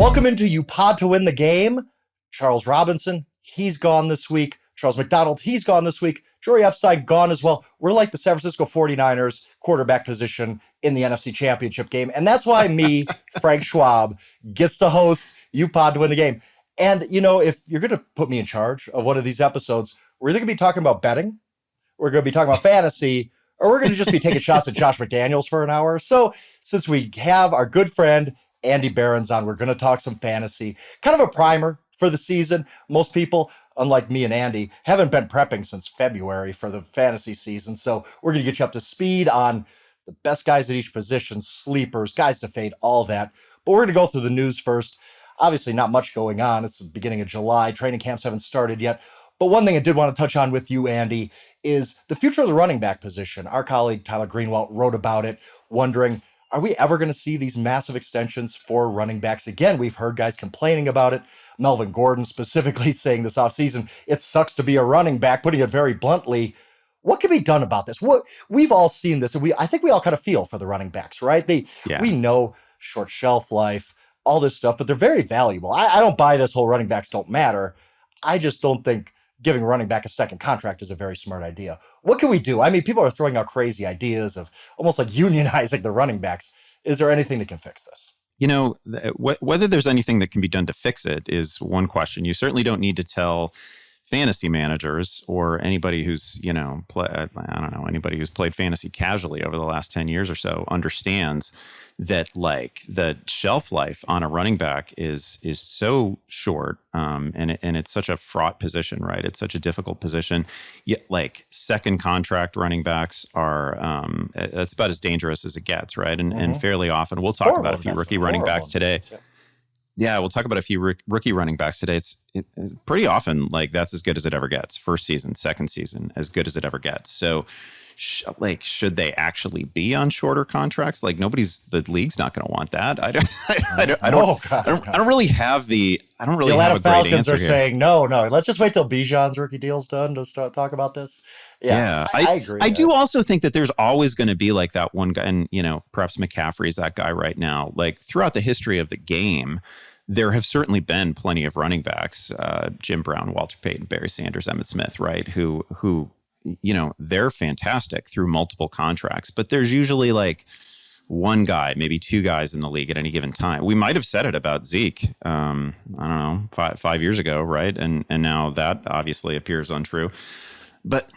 Welcome into You Pod to Win the Game. Charles Robinson, he's gone this week. Charles McDonald, he's gone this week. Jory Epstein, gone as well. We're like the San Francisco 49ers quarterback position in the NFC Championship game. And that's why me, Frank Schwab, gets to host You Pod to Win the Game. And, you know, if you're going to put me in charge of one of these episodes, we're either going to be talking about betting, we're going to be talking about fantasy, or we're going to just be taking shots at Josh McDaniels for an hour. So since we have our good friend Andy Behrens on, we're going to talk some fantasy, kind of a primer for the season. Most people, unlike me and Andy, haven't been prepping since February for the fantasy season. So we're going to get you up to speed on the best guys at each position, sleepers, guys to fade, all that. But we're going to go through the news first. Obviously, not much going on. It's the beginning of July. Training camps haven't started yet. But one thing I did want to touch on with you, Andy, is the future of the running back position. Our colleague Tyler Greenwald wrote about it, wondering, are we ever going to see these massive extensions for running backs again? We've heard guys complaining about it. Melvin Gordon specifically saying this offseason, it sucks to be a running back, putting it very bluntly. What can be done about this? We've all seen this, and I think we all kind of feel for the running backs, right? We know short shelf life, all this stuff, but they're very valuable. I don't buy this whole running backs don't matter. I just don't think giving running back a second contract is a very smart idea. What can we do? I mean, people are throwing out crazy ideas of almost like unionizing the running backs. Is there anything that can fix this? You know, whether there's anything that can be done to fix it is one question. You certainly don't need to tell fantasy managers or anybody who's, anybody who's played fantasy casually over the last 10 years or so understands that like the shelf life on a running back is so short, and it's such a fraught position, right? It's such a difficult position. Yet, like second contract running backs are that's about as dangerous as it gets, right? And fairly often we'll talk about a few rookie running backs today. Yeah, we'll talk about a few rookie running backs today. It's pretty often like that's as good as it ever gets. First season, second season, as good as it ever gets. So, should they actually be on shorter contracts? Like the league's not going to want that. I don't really have the. I don't really have a great Falcons answer are here. saying no. Let's just wait till Bijan's rookie deal's done to start talk about this. Yeah, I agree. I do also think that there's always going to be like that one guy, and perhaps McCaffrey's that guy right now. Like throughout the history of the game, there have certainly been plenty of running backs, Jim Brown, Walter Payton, Barry Sanders, Emmitt Smith, right? Who they're fantastic through multiple contracts, but there's usually like one guy, maybe two guys in the league at any given time. We might have said it about Zeke, I don't know, 5 years ago, right? And now that obviously appears untrue. But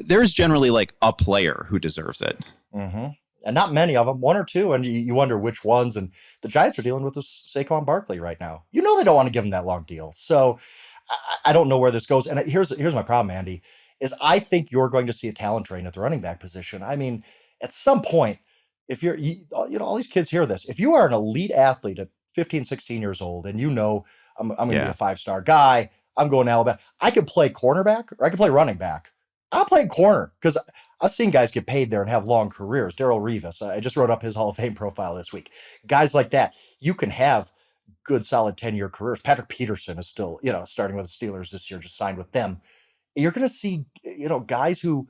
there's generally like a player who deserves it. Mm-hmm. And not many of them, one or two, and you wonder which ones. And the Giants are dealing with this Saquon Barkley right now. They don't want to give him that long deal. So I don't know where this goes. And here's my problem, Andy, is I think you're going to see a talent drain at the running back position. I mean, at some point, if you're, all these kids hear this. If you are an elite athlete at 15, 16 years old, and I'm going to be a 5-star guy, I'm going to Alabama, I could play cornerback or I could play running back. I'll play corner because I've seen guys get paid there and have long careers. Darrelle Revis, I just wrote up his Hall of Fame profile this week. Guys like that, you can have good, solid 10-year careers. Patrick Peterson is still, starting with the Steelers this year, just signed with them. You're going to see, guys who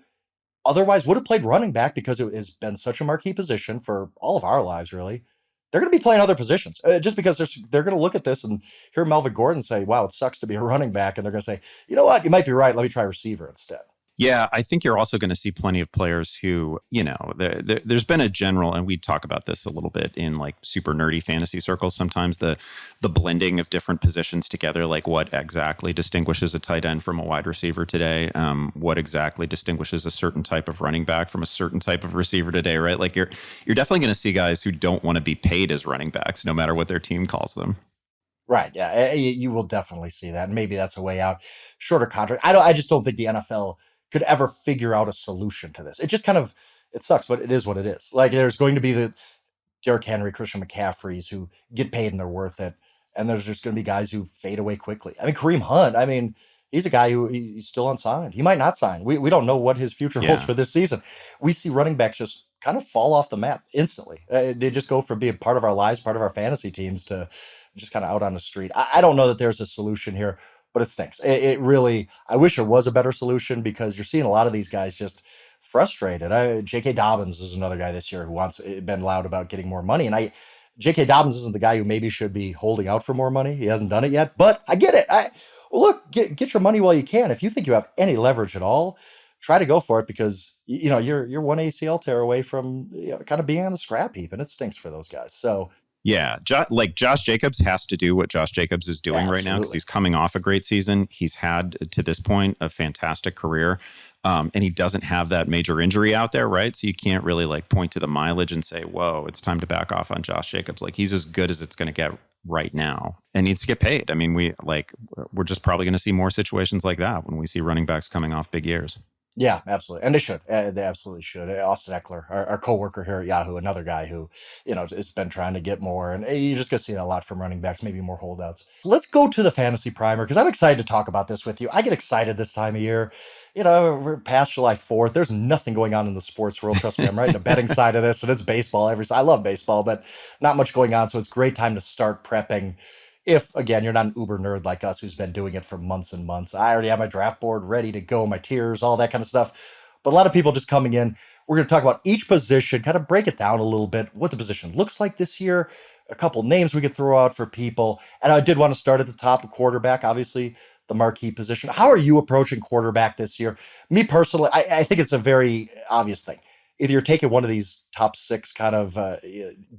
otherwise would have played running back because it has been such a marquee position for all of our lives, really. They're going to be playing other positions just because they're going to look at this and hear Melvin Gordon say, wow, it sucks to be a running back. And they're going to say, you know what, you might be right. Let me try receiver instead. Yeah, I think you're also going to see plenty of players who, there's been a general, and we talk about this a little bit in like super nerdy fantasy circles sometimes, the blending of different positions together, like what exactly distinguishes a tight end from a wide receiver today, what exactly distinguishes a certain type of running back from a certain type of receiver today, right? Like you're definitely going to see guys who don't want to be paid as running backs, no matter what their team calls them. Right, yeah, you will definitely see that. And maybe that's a way out. Shorter contract. I just don't think the NFL could ever figure out a solution to this. It just it sucks, but it is what it is. Like there's going to be the Derrick Henry, Christian McCaffreys who get paid and they're worth it. And there's just going to be guys who fade away quickly. I mean, Kareem Hunt, he's a guy who he's still unsigned. He might not sign. We don't know what his future holds for this season. We see running backs just kind of fall off the map instantly. They just go from being part of our lives, part of our fantasy teams to just kind of out on the street. I don't know that there's a solution here. But it stinks. It really, I wish there was a better solution because you're seeing a lot of these guys just frustrated. J.K. Dobbins is another guy this year who been loud about getting more money. And J.K. Dobbins isn't the guy who maybe should be holding out for more money. He hasn't done it yet, but I get it. Well, look, get your money while you can. If you think you have any leverage at all, try to go for it because you're one ACL tear away from kind of being on the scrap heap, and it stinks for those guys. So Yeah, like Josh Jacobs has to do what Josh Jacobs is doing right now because he's coming off a great season. He's had, to this point, a fantastic career, and he doesn't have that major injury out there, right? So you can't really like point to the mileage and say, whoa, it's time to back off on Josh Jacobs. Like he's as good as it's going to get right now and needs to get paid. I mean, we're just probably going to see more situations like that when we see running backs coming off big years. Yeah, absolutely. And they should. They absolutely should. Austin Eckler, our coworker here at Yahoo, another guy who, has been trying to get more. And you're just going to see a lot from running backs, maybe more holdouts. Let's go to the fantasy primer because I'm excited to talk about this with you. I get excited this time of year. We're past July 4th. There's nothing going on in the sports world. Trust me, I'm right in the betting side of this, and it's baseball. I love baseball, but not much going on. So it's a great time to start prepping. If, again, you're not an uber nerd like us who's been doing it for months and months. I already have my draft board ready to go, my tiers, all that kind of stuff. But a lot of people just coming in. We're going to talk about each position, kind of break it down a little bit, what the position looks like this year, a couple names we could throw out for people. And I did want to start at the top of quarterback, obviously, the marquee position. How are you approaching quarterback this year? Me personally, I think it's a very obvious thing. Either you're taking one of these top 6 kind of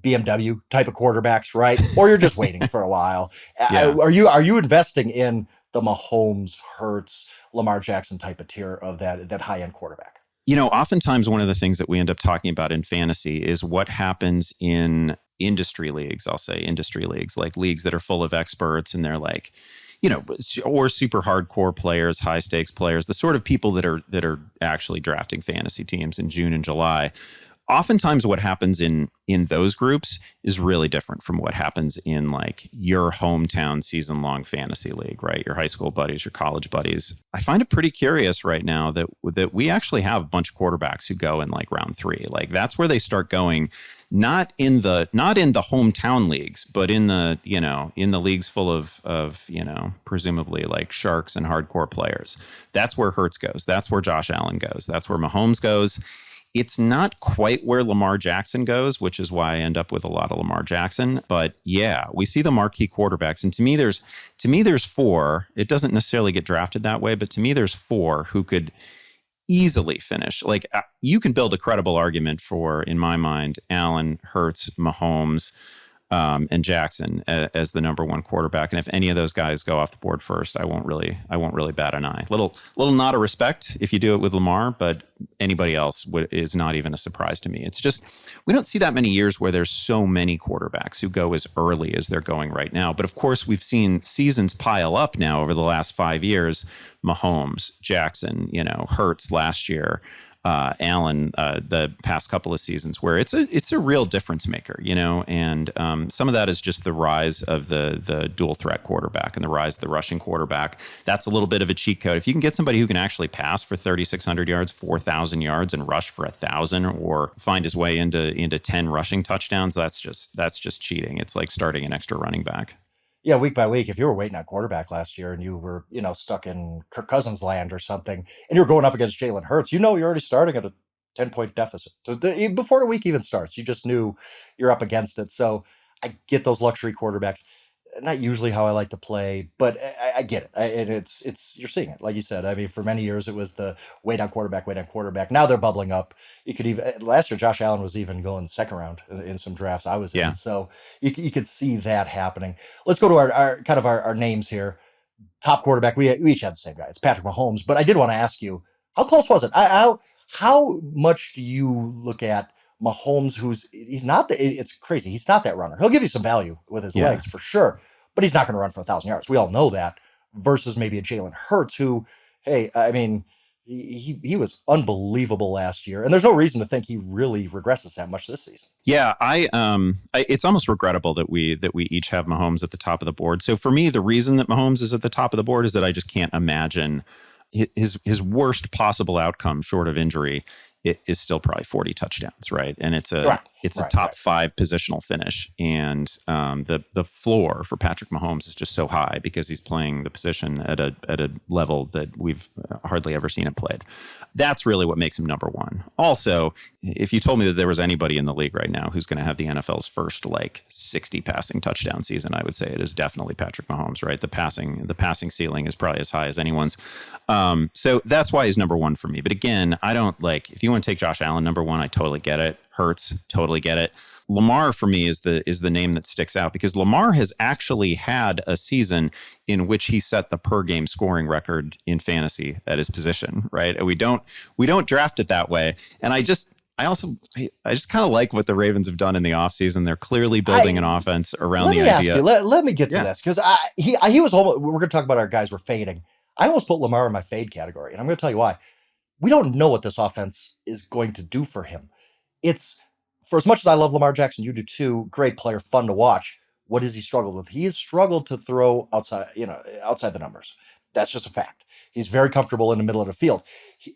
BMW type of quarterbacks, right? Or you're just waiting for a while. Yeah. Are you investing in the Mahomes, Hurts, Lamar Jackson type of tier of that high end quarterback? Oftentimes one of the things that we end up talking about in fantasy is what happens in industry leagues. I'll say industry leagues, like leagues that are full of experts and they're like, or super hardcore players, high stakes players, the sort of people that are actually drafting fantasy teams in June and July. Oftentimes what happens in those groups is really different from what happens in like your hometown season-long fantasy league, right? Your high school buddies, your college buddies. I find it pretty curious right now that we actually have a bunch of quarterbacks who go in like round 3. Like that's where they start going, not in the hometown leagues, but in the leagues full of presumably like sharks and hardcore players. That's where Hurts goes. That's where Josh Allen goes. That's where Mahomes goes. It's not quite where Lamar Jackson goes, which is why I end up with a lot of Lamar Jackson. But yeah, we see the marquee quarterbacks. And to me, there's 4. It doesn't necessarily get drafted that way, but to me, there's 4 who could easily finish. Like you can build a credible argument for, in my mind, Allen, Hurts, Mahomes, and Jackson as the number 1 quarterback. And if any of those guys go off the board first, I won't really bat an eye. Little nod of respect if you do it with Lamar, but anybody else is not even a surprise to me. It's just we don't see that many years where there's so many quarterbacks who go as early as they're going right now. But of course, we've seen seasons pile up now over the last 5 years. Mahomes, Jackson, Hurts last year. Allen the past couple of seasons where it's a real difference maker, and some of that is just the rise of the dual threat quarterback and the rise of the rushing quarterback. That's a little bit of a cheat code. If you can get somebody who can actually pass for 3,600 yards, 4,000 yards and rush for 1,000 or find his way into 10 rushing touchdowns, that's just cheating. It's like starting an extra running back. Yeah, week by week, if you were waiting on quarterback last year and you were, stuck in Kirk Cousins land or something, and you're going up against Jalen Hurts, you're already starting at a 10-point deficit. So before the week even starts, you just knew you're up against it. So I get those luxury quarterbacks. Not usually how I like to play, but I get it. It's you're seeing it, like you said. I mean, for many years it was the wait on quarterback. Now they're bubbling up. You could even last year Josh Allen was even going second round in some drafts I was in, so you could see that happening. Let's go to our names here. Top quarterback. We each had the same guy. It's Patrick Mahomes. But I did want to ask you, how close was it? How much do you look at Mahomes, it's crazy. He's not that runner. He'll give you some value with his legs for sure, but he's not going to run for 1,000 yards. We all know that versus maybe a Jalen Hurts who, hey, I mean, he was unbelievable last year. And there's no reason to think he really regresses that much this season. Yeah. It's almost regrettable that we each have Mahomes at the top of the board. So for me, the reason that Mahomes is at the top of the board is that I just can't imagine his worst possible outcome short of injury it is still probably 40 touchdowns, right? And it's a Right. top 5 positional finish, and the floor for Patrick Mahomes is just so high because he's playing the position at a level that we've hardly ever seen it played. That's really what makes him number one. Also, if you told me that there was anybody in the league right now who's going to have the NFL's first 60 passing touchdown season, I would say it is definitely Patrick Mahomes, right? The passing ceiling is probably as high as anyone's. So that's why he's number one for me. But again, I don't if you want to take Josh Allen number one, I totally get it. Hurts, totally get it. Lamar for me is the name that sticks out because Lamar has actually had a season in which he set the per game scoring record in fantasy at his position, right? And we don't draft it that way. And I just kind of like what the Ravens have done in the offseason. They're clearly building an offense around the idea. Let me get to this because he was almost, we're going to talk about our guys we're fading. I almost put Lamar in my fade category, and I'm going to tell you why. We don't know what this offense is going to do for him. It's, for as much as I love Lamar Jackson, you do too, great player, fun to watch. What has he struggled with? He has struggled to throw outside the numbers. That's just a fact. He's very comfortable in the middle of the field.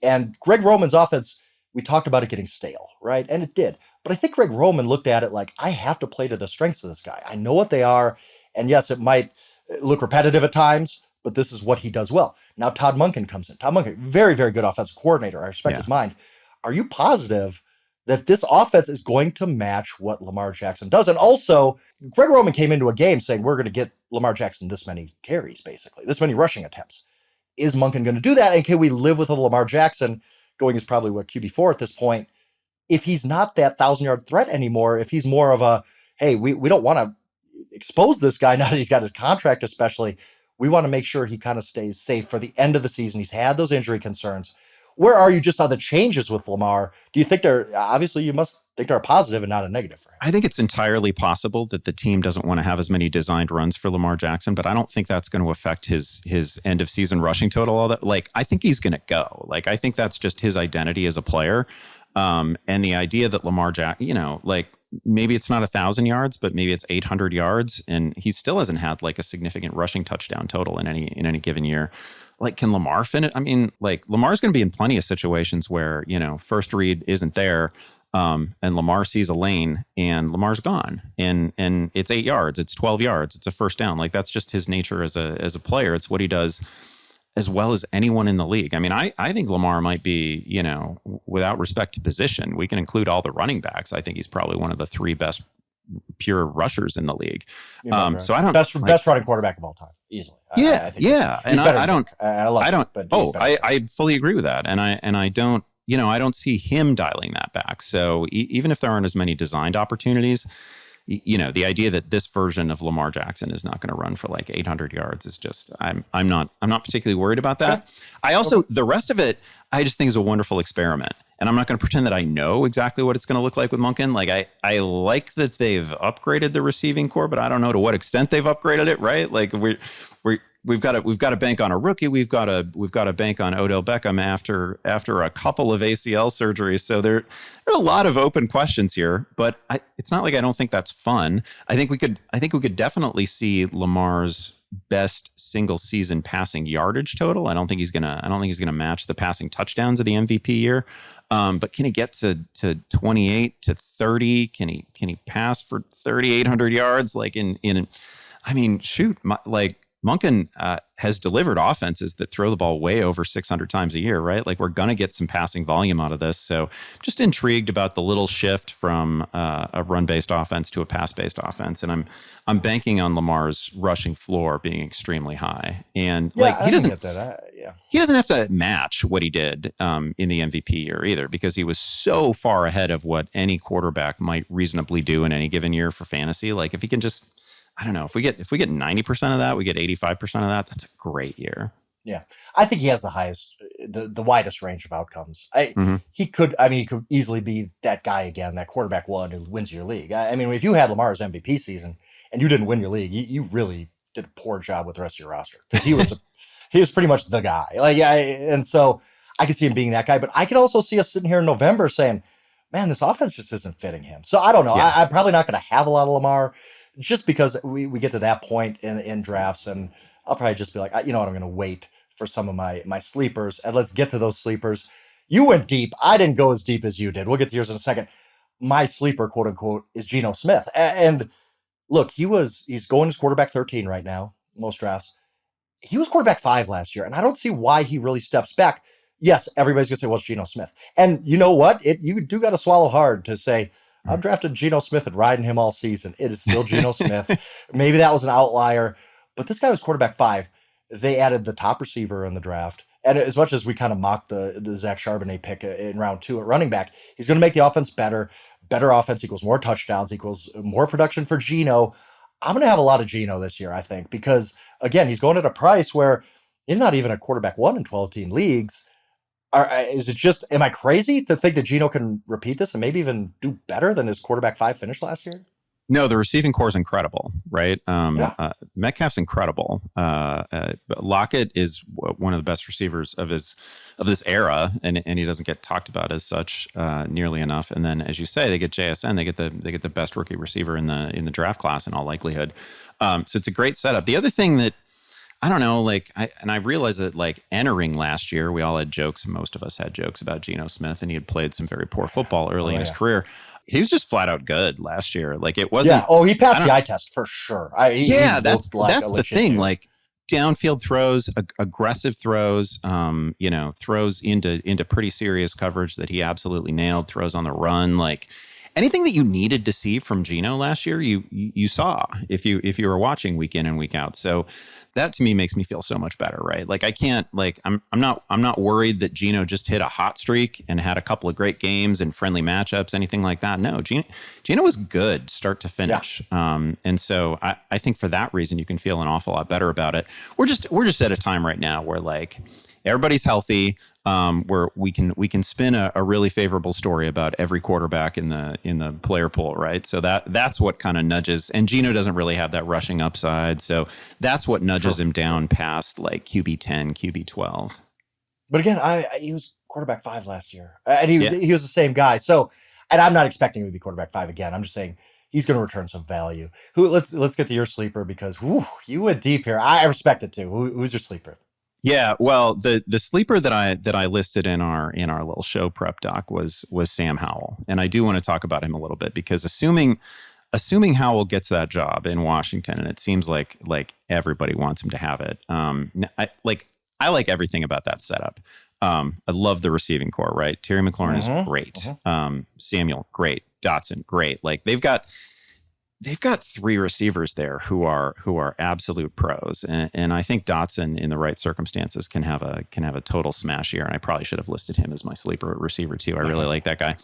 And Greg Roman's offense, we talked about it getting stale, right? And it did. But I think Greg Roman looked at it like, I have to play to the strengths of this guy. I know what they are. And yes, it might look repetitive at times, but this is what he does well. Now Todd Monken comes in. Todd Monken, very, very good offensive coordinator. I respect his mind. Are you positive that this offense is going to match what Lamar Jackson does? And also, Greg Roman came into a game saying, we're going to get Lamar Jackson this many carries, basically, this many rushing attempts. Is Monken going to do that? And can we live with a Lamar Jackson going as probably what QB4 at this point? If he's not that 1,000-yard threat anymore, if he's more of a, hey, we don't want to expose this guy now that he's got his contract, especially, we want to make sure he kind of stays safe for the end of the season. He's had those injury concerns. Where are you just on the changes with Lamar? Do you think obviously you must think they're a positive and not a negative for him? I think it's entirely possible that the team doesn't want to have as many designed runs for Lamar Jackson, but I don't think that's going to affect his end of season rushing total all that. I think he's going to go. I think that's just his identity as a player. And the idea that Lamar Jackson, maybe it's not 1,000 yards, but maybe it's 800 yards, and he still hasn't had a significant rushing touchdown total in any given year. Can Lamar finish? I mean, Lamar's going to be in plenty of situations where first read isn't there, and Lamar sees a lane and Lamar's gone, and it's 8 yards, it's 12 yards, it's a first down. That's just his nature as a player. It's what he does as well as anyone in the league. I mean, I think Lamar might be, without respect to position, we can include all the running backs. I think he's probably one of the 3 best pure rushers in the league. So I don't best running quarterback of all time, easily. I think he's better. I fully agree with that, and I don't, I don't see him dialing that back. So even if there aren't as many designed opportunities, the idea that this version of Lamar Jackson is not going to run for 800 yards is just, I'm not particularly worried about that. Okay. I also, the rest of it, I just think is a wonderful experiment. And I'm not going to pretend that I know exactly what it's going to look like with Monken. I like that they've upgraded the receiving core, but I don't know to what extent they've upgraded it, right? We've got to bank on a rookie. We've got to bank on Odell Beckham after a couple of ACL surgeries. So there are a lot of open questions here, but it's not like I don't think that's fun. I think we could definitely see Lamar's best single season passing yardage total. I don't think he's gonna match the passing touchdowns of the MVP year. But can he get to 28 to 30? Can he pass for 3,800 yards? Monken has delivered offenses that throw the ball way over 600 times a year, right? We're going to get some passing volume out of this. So just intrigued about the little shift from a run-based offense to a pass-based offense. And I'm banking on Lamar's rushing floor being extremely high. And he doesn't have to match what he did in the MVP year either, because he was so far ahead of what any quarterback might reasonably do in any given year for fantasy. If he can just, I don't know, if we get 90% of that, we get 85% of that, that's a great year. Yeah. I think he has the highest, the widest range of outcomes. He could easily be that guy again, that quarterback one who wins your league. I mean, if you had Lamar's MVP season and you didn't win your league, you really did a poor job with the rest of your roster, because he was pretty much the guy. And so I could see him being that guy, but I could also see us sitting here in November saying, man, this offense just isn't fitting him. So I don't know. Yeah. I'm probably not going to have a lot of Lamar, just because we get to that point in drafts, and I'll probably just be like, I'm going to wait for some of my sleepers, and let's get to those sleepers. You went deep. I didn't go as deep as you did. We'll get to yours in a second. My sleeper, quote unquote, is Geno Smith. And look, he's going as quarterback 13 right now, most drafts. He was quarterback 5 last year, and I don't see why he really steps back. Yes, everybody's gonna say, well, it's Geno Smith. And you know what? You do gotta swallow hard to say, I'm drafting Geno Smith and riding him all season. It is still Geno Smith. Maybe that was an outlier, but this guy was quarterback 5. They added the top receiver in the draft. And as much as we kind of mocked the Zach Charbonnet pick in round 2 at running back, he's going to make the offense better. Better offense equals more touchdowns, equals more production for Geno. I'm going to have a lot of Geno this year, I think, because, again, he's going at a price where he's not even a quarterback 1 in 12-team leagues. Is it just, am I crazy to think that Geno can repeat this and maybe even do better than his quarterback 5 finish last year? No, the receiving core is incredible, right? Yeah. Metcalf's incredible. Lockett is one of the best receivers of this era, and he doesn't get talked about as such nearly enough. And then, as you say, they get JSN. They get the best rookie receiver in the draft class in all likelihood. So it's a great setup. The other thing that I don't know, I realized that entering last year, we all had jokes. Most of us had jokes about Geno Smith, and he had played some very poor football early in his career. He was just flat out good last year. It wasn't. Yeah. Oh, he passed the eye test for sure. That's the thing. Dude. Downfield throws, aggressive throws, throws into pretty serious coverage that he absolutely nailed. Throws on the run, anything that you needed to see from Geno last year, you saw if you were watching week in and week out. So that to me makes me feel so much better, right? I can't I'm not worried that Geno just hit a hot streak and had a couple of great games and friendly matchups, anything like that. No, Geno was good start to finish. Yeah. And so I think for that reason you can feel an awful lot better about it. We're just at a time right now where everybody's healthy. Where we can spin a really favorable story about every quarterback in the player pool, right? So that's what kind of nudges. And Geno doesn't really have that rushing upside, so that's what nudges him down past QB 10, QB 12. But again, he was quarterback 5 last year, and he was the same guy. So, and I'm not expecting him to be quarterback 5 again. I'm just saying he's going to return some value. Let's get to your sleeper because you went deep here. I respect it too. Who's your sleeper? Yeah, well, the sleeper that I listed in our little show prep doc was Sam Howell, and I do want to talk about him a little bit because assuming Howell gets that job in Washington, and it seems like everybody wants him to have it. I like everything about that setup. I love the receiving core, right? Terry McLaurin is great. Samuel, great. Dotson, great. They've got 3 receivers there who are absolute pros, and I think Dotson in the right circumstances can have a total smash year. And I probably should have listed him as my sleeper receiver too. I really like that guy.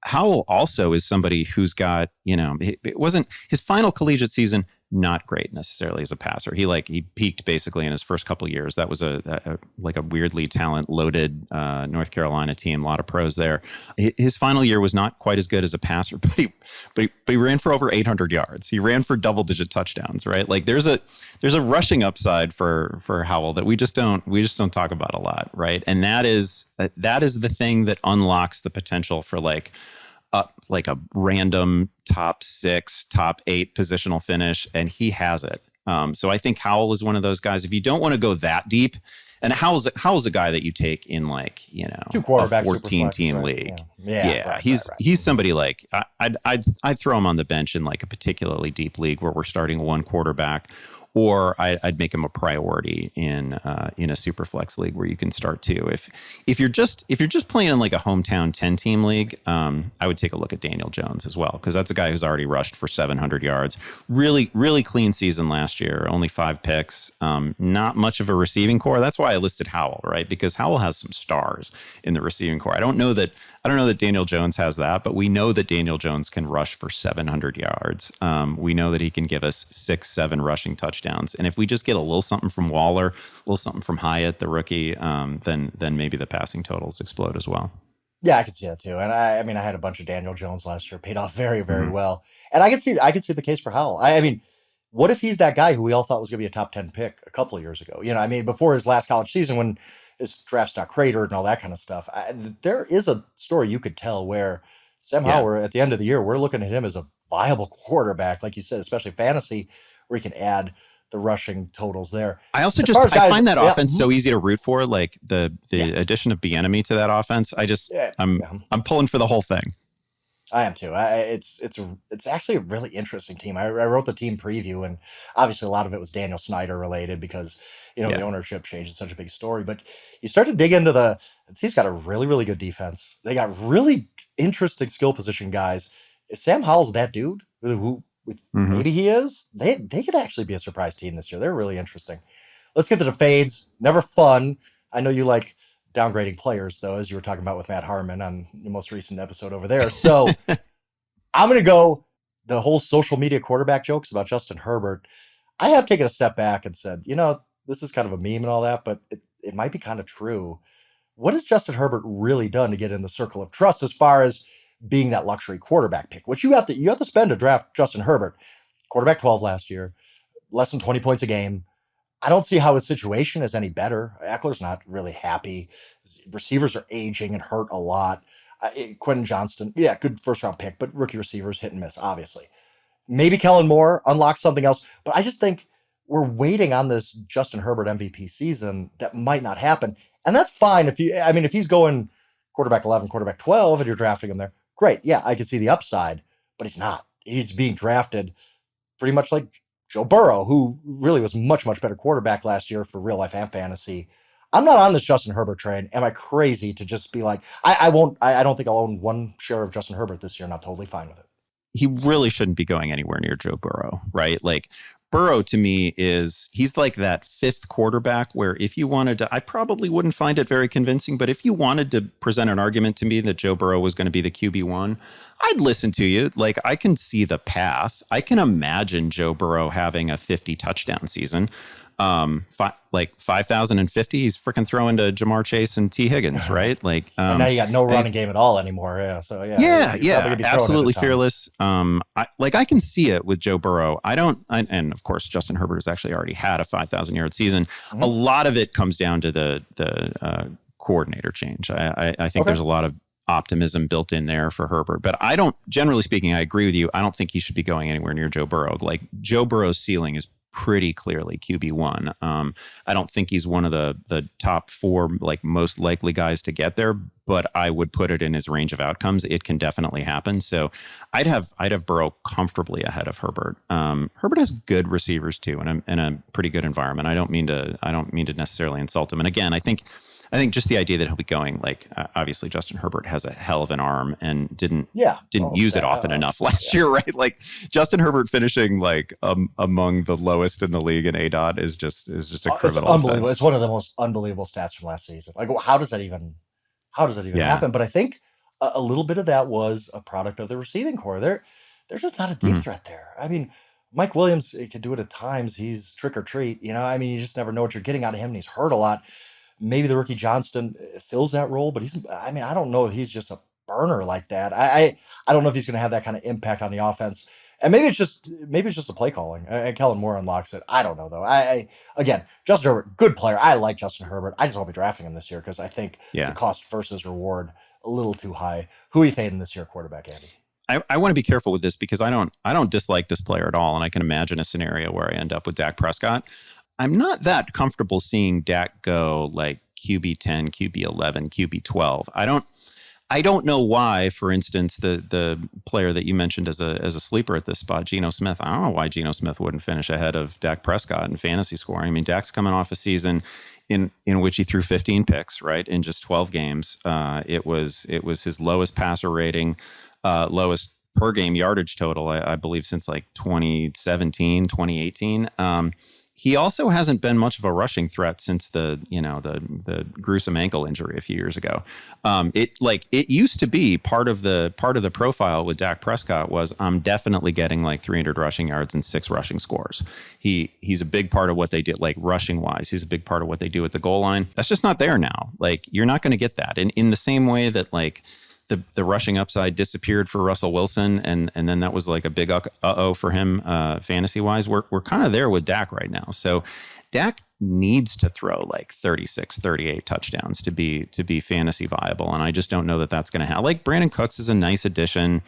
Howell also is somebody who's got it wasn't his final collegiate season. Not great necessarily as a passer. He peaked basically in his first couple of years. That was a weirdly talent loaded North Carolina team, a lot of pros there. His final year was not quite as good as a passer, but he ran for over 800 yards. He ran for double digit touchdowns, right? There's a rushing upside for Howell that we just don't talk about a lot, right? And that is the thing that unlocks the potential for a random top 6, top 8 positional finish, and he has it. So I think Howell is one of those guys. If you don't want to go that deep, and Howell's a guy that you take in 2 quarterbacks, a 14-team right? league. Yeah. Right, he's somebody I'd throw him on the bench in a particularly deep league where we're starting 1 quarterback. Or I'd make him a priority in a super flex league where you can start 2. If you're just playing in a hometown 10-team league, I would take a look at Daniel Jones as well because that's a guy who's already rushed for 700 yards. Really, really clean season last year. Only 5 picks. Not much of a receiving core. That's why I listed Howell, right? Because Howell has some stars in the receiving core. I don't know that Daniel Jones has that, but we know that Daniel Jones can rush for 700 yards. We know that he can give us 6-7 rushing touchdowns. And if we just get a little something from Waller, a little something from Hyatt, the rookie, then maybe the passing totals explode as well. Yeah, I can see that too. And I had a bunch of Daniel Jones last year, paid off very, very well. And I can see the case for Howell. What if he's that guy who we all thought was going to be a top 10 pick a couple of years ago? Before his last college season when his draft stock cratered and all that kind of stuff. There is a story you could tell where Sam Howell, at the end of the year, we're looking at him as a viable quarterback, like you said, especially fantasy, where he can add the rushing totals there. I also As far as I guys, find that yeah, offense so easy to root for. Like the yeah, addition of Bieniemy to that offense. yeah, I'm yeah. I'm pulling for the whole thing. I am too. It's actually a really interesting team. I wrote the team preview, and obviously a lot of it was Daniel Snyder related because the Yeah. ownership change is such a big story. But you start to dig into the team's got a really good defense. They got really interesting skill position guys. Is Sam Howell's that dude? Hmm. Maybe he is. They could actually be a surprise team this year. They're really interesting. Let's get to the fades. Never fun. I know you like downgrading players, though, as you were talking about with Matt Harmon on the most recent episode over there. So I'm going to go the whole social media quarterback jokes about Justin Herbert. I have taken a step back and said, this is kind of a meme and all that, but it might be kind of true. What has Justin Herbert really done to get in the circle of trust as far as being that luxury quarterback pick, which you have to spend to draft Justin Herbert, quarterback 12 last year, less than 20 points a game. I don't see how his situation is any better. Eckler's not really happy. Receivers are aging and hurt a lot. Quentin Johnston, yeah, good first round pick, but rookie receivers hit and miss, obviously. Maybe Kellen Moore unlocks something else, but I just think we're waiting on this Justin Herbert MVP season that might not happen. And that's fine if he's going quarterback 11, quarterback 12, and you're drafting him there, great. Yeah, I can see the upside, but he's not. He's being drafted pretty much like Joe Burrow, who really was much better quarterback last year for real life and fantasy. I'm not on this Justin Herbert train. Am I crazy to just be like, I won't, I don't think I'll own one share of Justin Herbert this year, and I'm totally fine with it. He really shouldn't be going anywhere near Joe Burrow, right? Like Burrow to me he's like that fifth quarterback where if you wanted to, I probably wouldn't find it very convincing, but if you wanted to present an argument to me that Joe Burrow was going to be the QB1, I'd listen to you. Like I can see the path. I can imagine Joe Burrow having a 50 touchdown season. Like 5,050, he's freaking throwing to Jamar Chase and T. Higgins, right? Like, and now you got no running game at all anymore. Yeah. So yeah, yeah, probably gonna be absolutely fearless. I can see it with Joe Burrow. And of course, Justin Herbert has actually already had a 5,000-yard season. Mm-hmm. A lot of it comes down to the coordinator change. I think there's a lot of optimism built in there for Herbert, but generally speaking, I agree with you. I don't think he should be going anywhere near Joe Burrow. Like Joe Burrow's ceiling is pretty clearly QB1. I don't think he's one of the top four like most likely guys to get there, but I would put it in his range of outcomes. It can definitely happen. So I'd have Burrow comfortably ahead of Herbert. Herbert has good receivers too, in a pretty good environment. I don't mean to necessarily insult him. And again, I think just the idea that he'll be going, like, obviously Justin Herbert has a hell of an arm and didn't use it often enough last year, right? Like Justin Herbert finishing like among the lowest in the league in ADOT is just a criminal. It's unbelievable. Offense. It's one of the most unbelievable stats from last season. Like, how does that even happen? But I think a little bit of that was a product of the receiving core. They're just not a deep threat there. I mean, Mike Williams can do it at times. He's trick or treat. You you just never know what you're getting out of him, and he's hurt a lot. Maybe the rookie Johnston fills that role, but I don't know if he's just a burner like that. I don't know if he's going to have that kind of impact on the offense. And maybe it's just the play calling, and Kellen Moore unlocks it. I don't know though. Again, Justin Herbert, good player. I like Justin Herbert. I just won't be drafting him this year because I think the cost versus reward a little too high. Who are you fading this year, quarterback, Andy? I want to be careful with this because I don't dislike this player at all, and I can imagine a scenario where I end up with Dak Prescott. I'm not that comfortable seeing Dak go like QB 10, QB 11, QB 12. I don't know why, for instance, the player that you mentioned as a sleeper at this spot, Geno Smith, I don't know why Geno Smith wouldn't finish ahead of Dak Prescott in fantasy scoring. I mean, Dak's coming off a season in which he threw 15 picks, right, in just 12 games. It was his lowest passer rating, lowest per game yardage total, I believe, since like 2017, 2018. He also hasn't been much of a rushing threat since the gruesome ankle injury a few years ago. It used to be part of the profile with Dak Prescott was I'm definitely getting like 300 rushing yards and 6 rushing scores. He's a big part of what they did, like rushing wise. He's a big part of what they do at the goal line. That's just not there now. Like you're not going to get that in the same way that like the rushing upside disappeared for Russell Wilson, and then that was like a big uh-oh for him fantasy wise. We're kind of there with Dak right now. So Dak needs to throw like 36, 38 touchdowns to be fantasy viable, and I just don't know that that's going to happen. Like Brandon Cooks is a nice addition.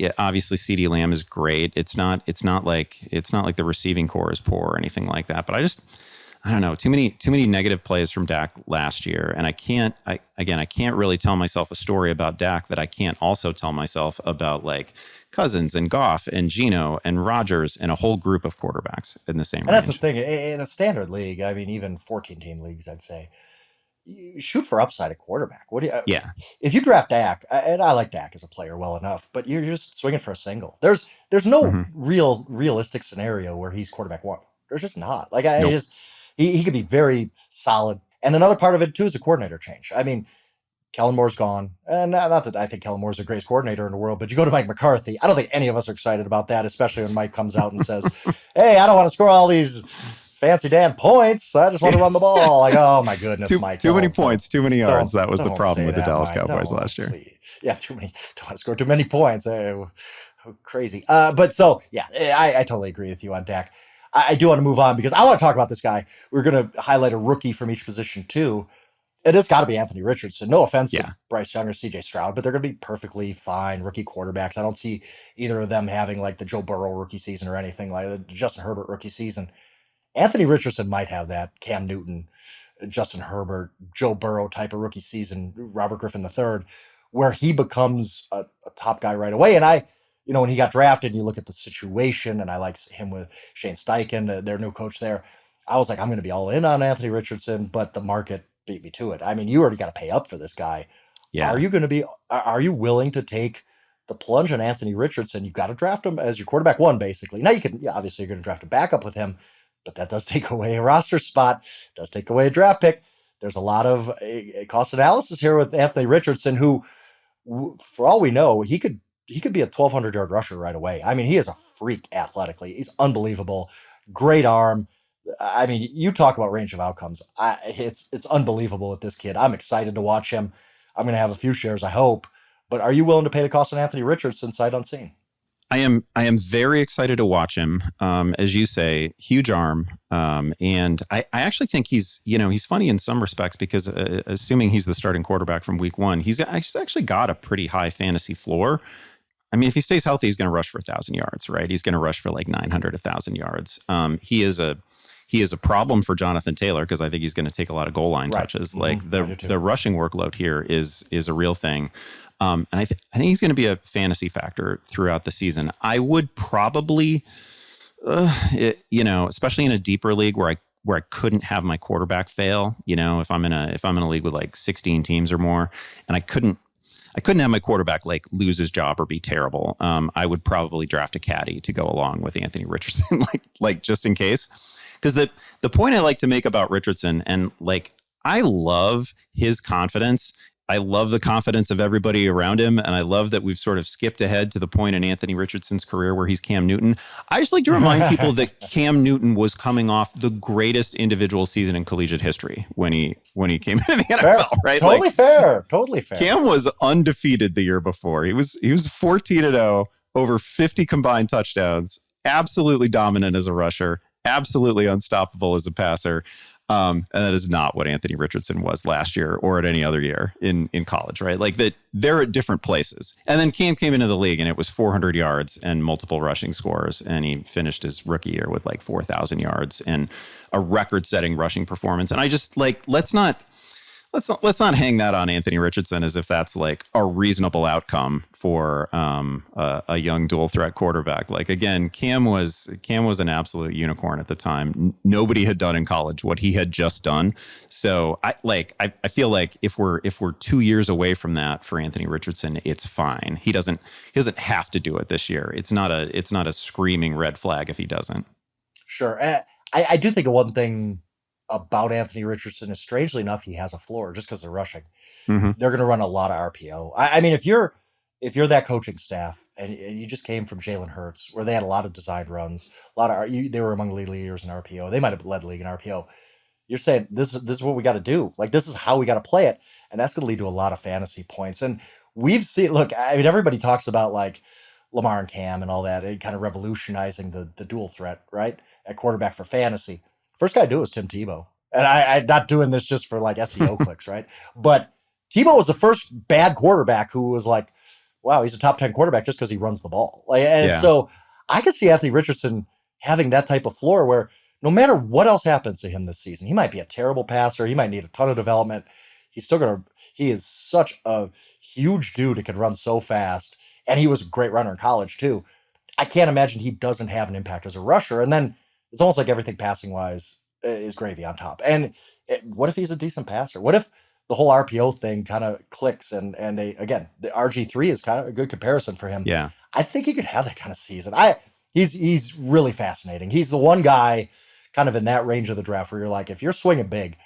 Yeah, obviously CeeDee Lamb is great. It's not like the receiving core is poor or anything like that. But I don't know, too many negative plays from Dak last year, and I can't really tell myself a story about Dak that I can't also tell myself about like Cousins and Goff and Geno and Rodgers and a whole group of quarterbacks in the same And that's the range. thing. In a standard league, I mean, even 14-team leagues, I'd say, you shoot for upside at quarterback. What do you, Yeah. if you draft Dak, and I like Dak as a player well enough, but you're just swinging for a single. There's no Hmm. realistic scenario where he's quarterback one. There's just not. Like I Nope. just he could be very solid. And another part of it too is a coordinator change. I mean, Kellen Moore's gone, and not that I think Kellen Moore's the greatest coordinator in the world, but you go to Mike McCarthy. I don't think any of us are excited about that, especially when Mike comes out and says, "Hey, I don't want to score all these fancy damn points. I just want to run the ball." Like, oh my goodness, Mike, Too many points, too many yards. That was the don't problem say with the that, Dallas Mike. Cowboys Don't, last year. please. Yeah, too many. Don't want to score too many points. Crazy. But so yeah, I totally agree with you on Dak. I do want to move on because I want to talk about this guy. We're going to highlight a rookie from each position too. It has got to be Anthony Richardson. No offense to Yeah. Bryce Young or CJ Stroud, but they're going to be perfectly fine rookie quarterbacks. I don't see either of them having like the Joe Burrow rookie season or anything like the Justin Herbert rookie season. Anthony Richardson might have that Cam Newton, Justin Herbert, Joe Burrow type of rookie season, Robert Griffin III, where he becomes a top guy right away. And when he got drafted, you look at the situation, and I like him with Shane Steichen, their new coach there. I was like, I'm going to be all in on Anthony Richardson, but the market beat me to it. I mean, you already got to pay up for this guy. Yeah. Are you willing to take the plunge on Anthony Richardson? You've got to draft him as your quarterback one, basically. Now obviously you're going to draft a backup with him, but that does take away a roster spot, does take away a draft pick. There's a lot of cost analysis here with Anthony Richardson, who, for all we know, he could be a 1,200-yard rusher right away. I mean, he is a freak athletically. He's unbelievable. Great arm. I mean, you talk about range of outcomes. It's unbelievable with this kid. I'm excited to watch him. I'm going to have a few shares, I hope. But are you willing to pay the cost on Anthony Richardson sight unseen? I am very excited to watch him. As you say, huge arm. And I actually think he's funny in some respects because assuming he's the starting quarterback from week one, he's actually got a pretty high fantasy floor. I mean, if he stays healthy, he's going to rush for 1,000 yards, right? He's going to rush for like 900, 1,000 yards. He is a problem for Jonathan Taylor because I think he's going to take a lot of goal line touches. Mm-hmm. Like the rushing workload here is a real thing. And I think he's going to be a fantasy factor throughout the season. I would probably, especially in a deeper league where I couldn't have my quarterback fail. If I'm in a league with like 16 teams or more, and I couldn't have my quarterback like lose his job or be terrible. I would probably draft a caddy to go along with Anthony Richardson, like just in case. Because the point I like to make about Richardson, and like I love his confidence. I love the confidence of everybody around him. And I love that we've sort of skipped ahead to the point in Anthony Richardson's career where he's Cam Newton. I just like to remind people that Cam Newton was coming off the greatest individual season in collegiate history when he came into the NFL, fair. right? Totally fair. Totally fair. Cam was undefeated the year before. He was 14-0, over 50 combined touchdowns, absolutely dominant as a rusher, absolutely unstoppable as a passer. And that is not what Anthony Richardson was last year or at any other year in college, right? Like that they're at different places. And then Cam came into the league and it was 400 yards and multiple rushing scores. And he finished his rookie year with like 4,000 yards and a record-setting rushing performance. And I just like, let's not hang that on Anthony Richardson as if that's like a reasonable outcome for a young dual threat quarterback. Like again, Cam was an absolute unicorn at the time. Nobody had done in college what he had just done. So I feel like if we're 2 years away from that for Anthony Richardson, it's fine. He doesn't have to do it this year. It's not a screaming red flag if he doesn't. Sure. I do think of one thing about Anthony Richardson is, strangely enough, he has a floor just because they're rushing. Mm-hmm. They're going to run a lot of RPO. I mean, if you're that coaching staff and you just came from Jalen Hurts, where they had a lot of designed runs, they were among league leaders in RPO. They might have led the league in RPO. You're saying this is what we got to do. Like this is how we got to play it, and that's going to lead to a lot of fantasy points. And we've seen. Look, I mean, everybody talks about like Lamar and Cam and all that, and kind of revolutionizing the dual threat, right, at quarterback for fantasy. First guy to do it was Tim Tebow. And I'm not doing this just for like SEO clicks, right? But Tebow was the first bad quarterback who was like wow, he's a top 10 quarterback just because he runs the ball. And Yeah. so I could see Anthony Richardson having that type of floor where no matter what else happens to him this season, he might be a terrible passer. He might need a ton of development. He's still going to, he is such a huge dude. It can run so fast. And he was a great runner in college too. I can't imagine he doesn't have an impact as a rusher. And then it's almost like everything passing wise is gravy on top. And what if he's a decent passer? What if the whole RPO thing kind of clicks again, the RG3 is kind of a good comparison for him. Yeah. I think he could have that kind of season. He's really fascinating. He's the one guy kind of in that range of the draft where you're like, if you're swinging big,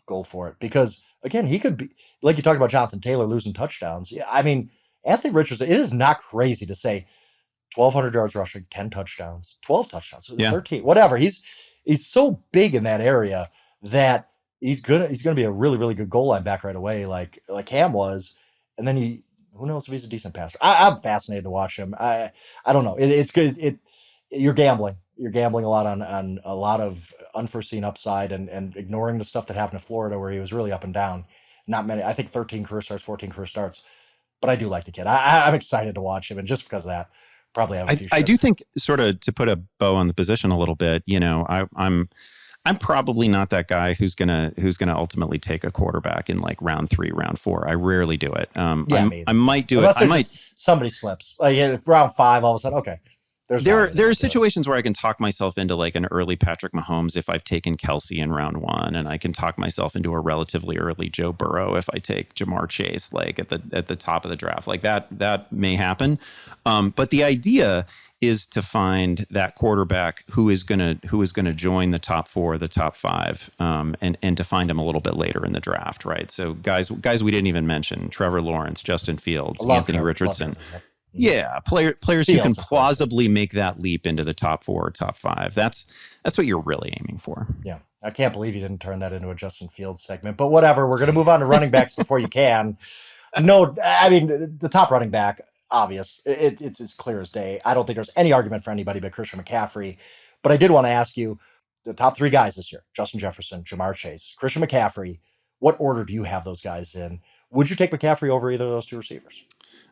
go for it. Because again, he could be like you talked about Jonathan Taylor losing touchdowns. Yeah, I mean, Anthony Richardson, it is not crazy to say 1,200 yards rushing, 10 touchdowns, 12 touchdowns, Yeah. 13, whatever. He's so big in that area that he's going to be a really, really good goal line back right away, like Cam was. And then who knows if he's a decent passer. I'm fascinated to watch him. I don't know. It's good. You're gambling. You're gambling a lot on a lot of unforeseen upside and ignoring the stuff that happened in Florida where he was really up and down. Not many. I think 13 career starts, 14 career starts. But I do like the kid. I'm excited to watch him, and just because of that, probably have a few. I do think, sort of to put a bow on the position a little bit, I'm probably not that guy who's gonna ultimately take a quarterback in like round 3, round 4. I rarely do it. I might do it. I might. Somebody slips like if round 5, all of a sudden, okay. There are situations where I can talk myself into like an early Patrick Mahomes if I've taken Kelsey in round 1, and I can talk myself into a relatively early Joe Burrow if I take Jamar Chase like at the top of the draft. Like that may happen, but the idea is to find that quarterback who is gonna join the top 4, the top 5, and to find him a little bit later in the draft, right? So guys we didn't even mention: Trevor Lawrence, Justin Fields, Anthony Richardson. Yeah, players who can plausibly make that leap into the top 4 or top 5. That's what you're really aiming for. Yeah, I can't believe you didn't turn that into a Justin Fields segment, but whatever. We're going to move on to running backs before you can. No, I mean, the top running back, obvious. It's as clear as day. I don't think there's any argument for anybody but Christian McCaffrey. But I did want to ask you, the top 3 guys this year: Justin Jefferson, Jamar Chase, Christian McCaffrey. What order do you have those guys in? Would you take McCaffrey over either of those 2 receivers?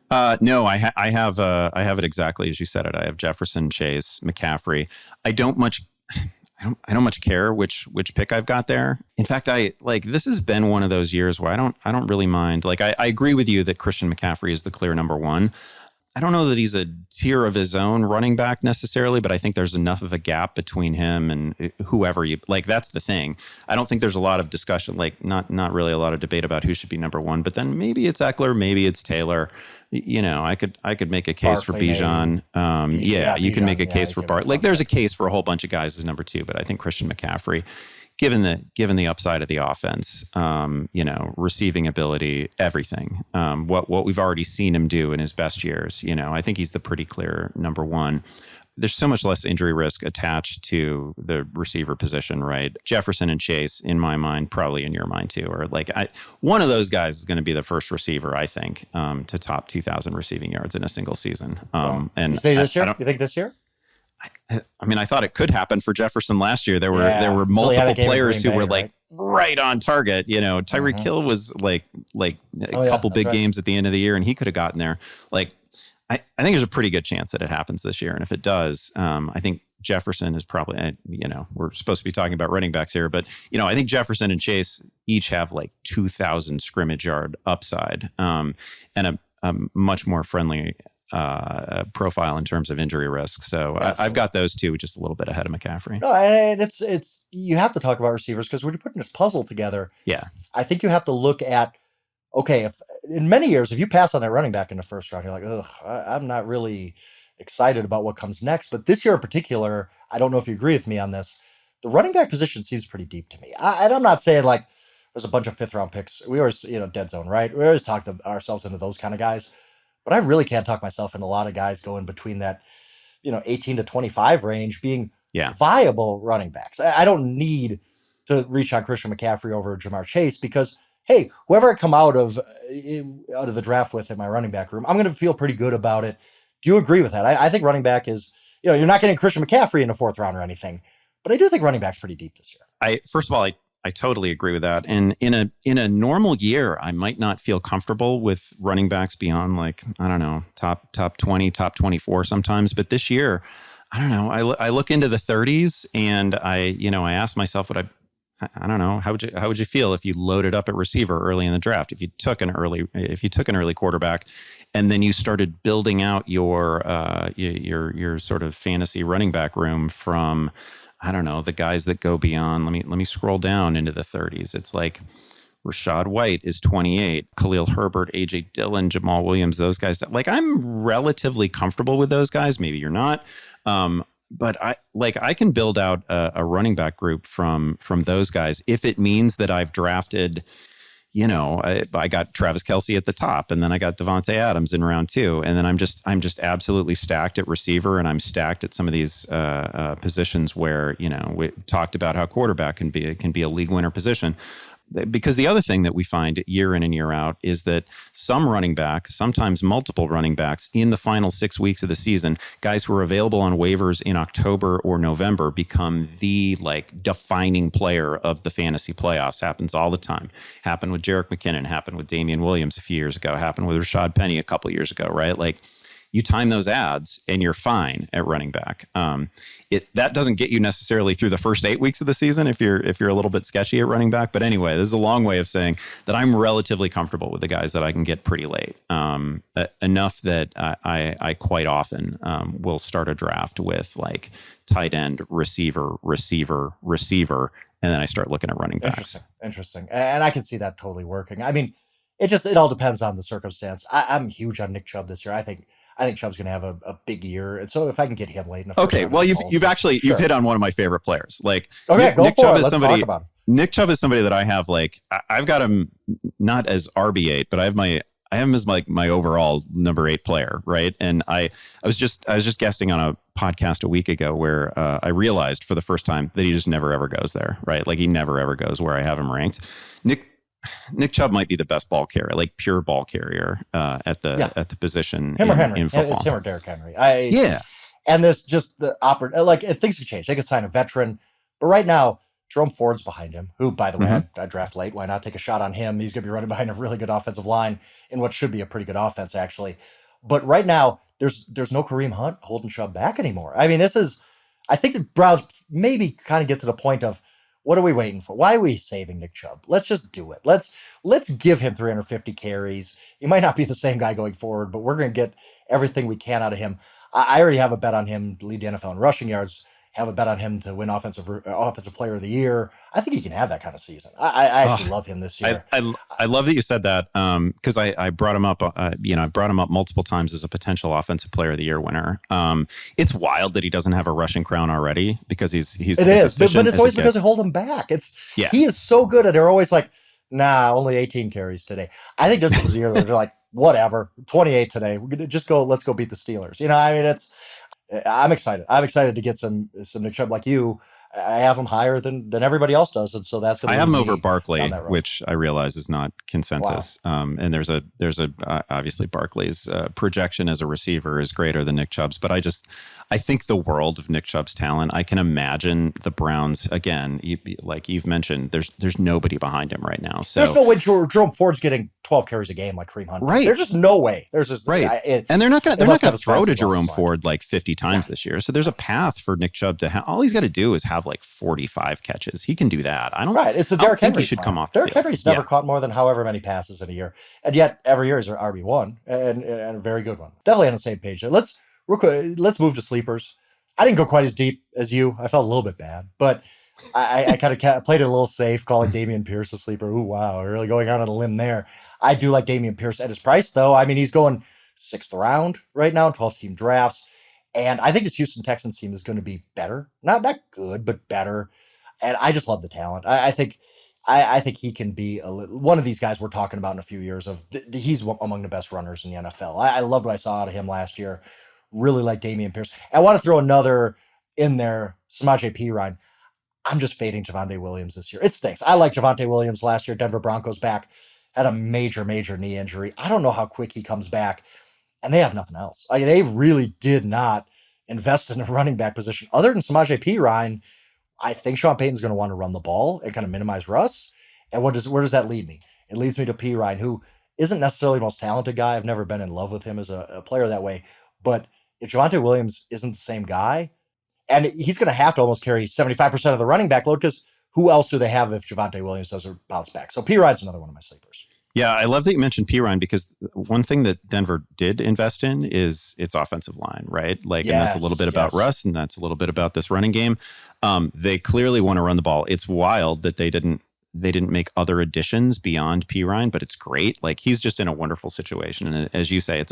No, I have it exactly as you said it. I have Jefferson, Chase, McCaffrey. I don't much care which pick I've got there. In fact, this has been one of those years where I don't really mind. Like I agree with you that Christian McCaffrey is the clear number 1. I don't know that he's a tier of his own running back necessarily, but I think there's enough of a gap between him and whoever you like. That's the thing. I don't think there's a lot of discussion, like not really a lot of debate about who should be number 1, but then maybe it's Eckler, maybe it's Taylor. I could make a case for Bijan. You can make a case for Bart. Like there's a case for a whole bunch of guys as number 2, but I think Christian McCaffrey, given the upside of the offense, receiving ability, everything, what we've already seen him do in his best years, I think he's the pretty clear number 1. There's so much less injury risk attached to the receiver position, right? Jefferson and Chase, in my mind, probably in your mind too, or like one of those guys is going to be the first receiver, I think, to top 2,000 receiving yards in a single season. And you think this year? You think this year? I mean, I thought it could happen for Jefferson last year. There were multiple players who were like right on target. Tyreek Hill was like a couple big games at the end of the year, and he could have gotten there. Like, I think there's a pretty good chance that it happens this year. And if it does, I think Jefferson is probably, we're supposed to be talking about running backs here, but, I think Jefferson and Chase each have like 2,000 scrimmage yard upside, and a much more friendly profile in terms of injury risk. So I've got those 2 just a little bit ahead of McCaffrey. No, and it's you have to talk about receivers because when you're putting this puzzle together, I think you have to look at, okay, if in many years, if you pass on that running back in the first round, you're like, ugh, I'm not really excited about what comes next. But this year in particular, I don't know if you agree with me on this. The running back position seems pretty deep to me. And I'm not saying like there's a bunch of 5th round picks. We always, dead zone, right? We always talk ourselves into those kind of guys. But I really can't talk myself into a lot of guys going between that, 18 to 25 range being viable running backs. I don't need to reach on Christian McCaffrey over Jamar Chase because, hey, whoever I come out of the draft with in my running back room, I'm going to feel pretty good about it. Do you agree with that? I think running back is, you're not getting Christian McCaffrey in the 4th round or anything, but I do think running back's pretty deep this year. First of all, I totally agree with that. And in a normal year, I might not feel comfortable with running backs beyond like, I don't know, top 20, top 24 sometimes. But this year, I don't know. I look into the 30s and I ask myself, I don't know, how would you feel if you loaded up at receiver early in the draft? If you took an early quarterback, and then you started building out your sort of fantasy running back room from, I don't know, the guys that go beyond. Let me scroll down into the 30s. It's like Rashad White is 28, Khalil Herbert, AJ Dillon, Jamal Williams, those guys. Like, I'm relatively comfortable with those guys. Maybe you're not. But I can build out a running back group from those guys if it means that I've drafted, I got Travis Kelce at the top, and then I got Devontae Adams in round 2, and then I'm just absolutely stacked at receiver, and I'm stacked at some of these positions where we talked about how quarterback can be a league winner position. Because the other thing that we find year in and year out is that some running back, sometimes multiple running backs in the final 6 weeks of the season, guys who are available on waivers in October or November become the defining player of the fantasy playoffs. Happens all the time. Happened with Jerick McKinnon, happened with Damian Williams a few years ago, happened with Rashad Penny a couple of years ago, right? Like, you time those ads and you're fine at running back. That doesn't get you necessarily through the first 8 weeks of the season if you're a little bit sketchy at running back. But anyway, this is a long way of saying that I'm relatively comfortable with the guys that I can get pretty late. Enough that I quite often will start a draft with like tight end, receiver, and then I start looking at running backs. Interesting. And I can see that totally working. I mean, it all depends on the circumstance. I'm huge on Nick Chubb this year. I think Chubb's going to have a big year, and so if I can get him late in the first round, well, you've hit on one of my favorite players. Like, okay, Nick Chubb is Let's somebody. Talk about him. Nick Chubb is somebody that I have I've got him not as RB8, but I have him as my overall number 8 player, right? And I was just guesting on a podcast a week ago where I realized for the first time that he just never ever goes there, right? Like, he never ever goes where I have him ranked. Nick Chubb might be the best ball carrier, like pure ball carrier at the position. Him or Henry. In football. It's him or Derrick Henry. And there's just the things could change. They could sign a veteran, but right now Jerome Ford's behind him. Who, by the way, I draft late. Why not take a shot on him? He's going to be running behind a really good offensive line in what should be a pretty good offense, actually. But right now there's no Kareem Hunt holding Chubb back anymore. I mean, I think the Browns maybe kind of get to the point of, what are we waiting for? Why are we saving Nick Chubb? Let's just do it. Let's give him 350 carries. He might not be the same guy going forward, but we're going to get everything we can out of him. I already have a bet on him to lead the NFL in rushing yards. Have a bet on him to win offensive player of the year. I think he can have that kind of season. I actually love him this year. I love that you said that because I brought him up. I've brought him up multiple times as a potential offensive player of the year winner. It's wild that he doesn't have a rushing crown already because he's. It is, but it's always because they hold him back. He is so good, and they're always like, nah, only 18 carries today. I think this is the year that they're like, whatever, 28 today. We're gonna just go. Let's go beat the Steelers. I mean, I'm excited. I'm excited to get some Nick Chubb like you. I have him higher than everybody else does, and so that's going to. I have him over Barkley, which I realize is not consensus. Wow. And there's obviously Barkley's projection as a receiver is greater than Nick Chubb's, but I think the world of Nick Chubb's talent. I can imagine the Browns again. Like you've mentioned, there's nobody behind him right now. So there's no way Jerome Ford's getting 12 carries a game like Kareem Hunt. Right. There's just no way. There's just right. And they're not going to throw to Jerome Ford like 50 times this year. So there's a path for Nick Chubb to all he's got to do is have like 45 catches. He can do that. It's a Derrick Henry. He should come off. Derrick Henry's never caught more than however many passes in a year, and yet every year is an RB1 and a very good one. Definitely on the same page. Let's move to sleepers. I didn't go quite as deep as you. I felt a little bit bad, but I kind of played it a little safe, calling Dameon Pierce a sleeper. Ooh, wow, really going out on a limb there. I do like Dameon Pierce at his price, though. I mean, he's going 6th round right now in 12-team drafts. And I think this Houston Texans team is going to be better. Not good, but better. And I just love the talent. I think he can be one of these guys we're talking about in a few years. He's among the best runners in the NFL. I loved what I saw out of him last year. Really like Dameon Pierce. I want to throw another in there, Samaje Perine. I'm just fading Javonte Williams this year. It stinks. I like Javonte Williams last year. Denver Broncos back. Had a major knee injury. I don't know how quick he comes back. And they have nothing else. They really did not invest in a running back position other than Samaje Perine, I think Sean Payton's going to want to run the ball and kind of minimize Russ. And where does that lead me? It leads me to P. Ryan, who isn't necessarily the most talented guy. I've never been in love with him as a player that way. But if Javonte Williams isn't the same guy, and he's going to have to almost carry 75% of the running back load, because who else do they have if Javonte Williams doesn't bounce back? So P. Ryan's another one of my sleepers. Yeah, I love that you mentioned Pirine, because one thing that Denver did invest in is its offensive line, right? Like, and that's a little bit about Russ, and that's a little bit about this running game. They clearly want to run the ball. It's wild that they didn't make other additions beyond Pirine, but it's great. Like, he's just in a wonderful situation. And as you say,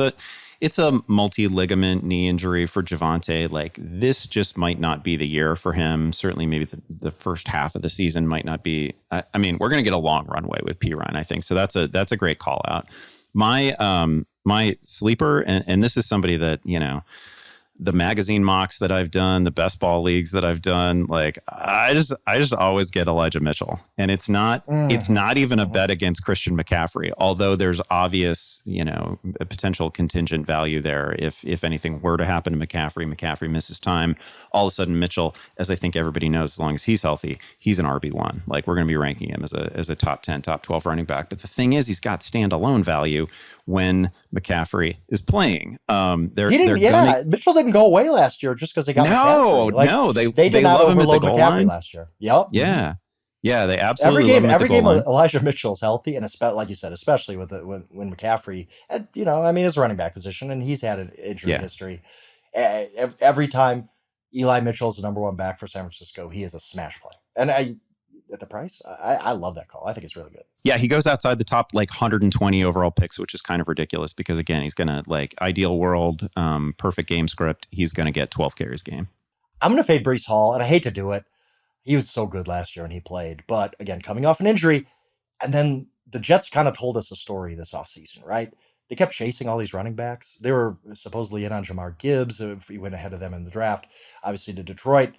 it's a multi-ligament knee injury for Javonte. Like, this just might not be the year for him. Certainly maybe the first half of the season might not be. I mean, we're going to get a long runway with Pirine, I think. So that's a great call out. My sleeper, and this is somebody that, the magazine mocks that I've done, the best ball leagues that I've done, like I just always get Elijah Mitchell. And it's not even a bet against Christian McCaffrey, although there's obvious, a potential contingent value there. If anything were to happen to McCaffrey misses time, all of a sudden Mitchell, as I think everybody knows, as long as he's healthy, he's an RB1. Like, we're going to be ranking him as a top 10, top 12 running back. But the thing is, he's got standalone value when McCaffrey is playing. Mitchell didn't go away last year just because they got McCaffrey. No, they did not love him at the overload goal McCaffrey line last year. Yep. Yeah, they absolutely every game line. Elijah Mitchell's healthy, and like you said, especially with when McCaffrey, his running back position, and he's had an injury history. Every time Eli Mitchell's the number one back for San Francisco, he is a smash play. And at the price, I love that call. I think it's really good. Yeah, he goes outside the top 120 overall picks, which is kind of ridiculous because, again, he's going to, ideal world, perfect game script, he's going to get 12 carries a game. I'm going to fade Breece Hall, and I hate to do it. He was so good last year when he played. But, again, coming off an injury, and then the Jets kind of told us a story this offseason, right? They kept chasing all these running backs. They were supposedly in on Jamar Gibbs if he went ahead of them in the draft, obviously to Detroit.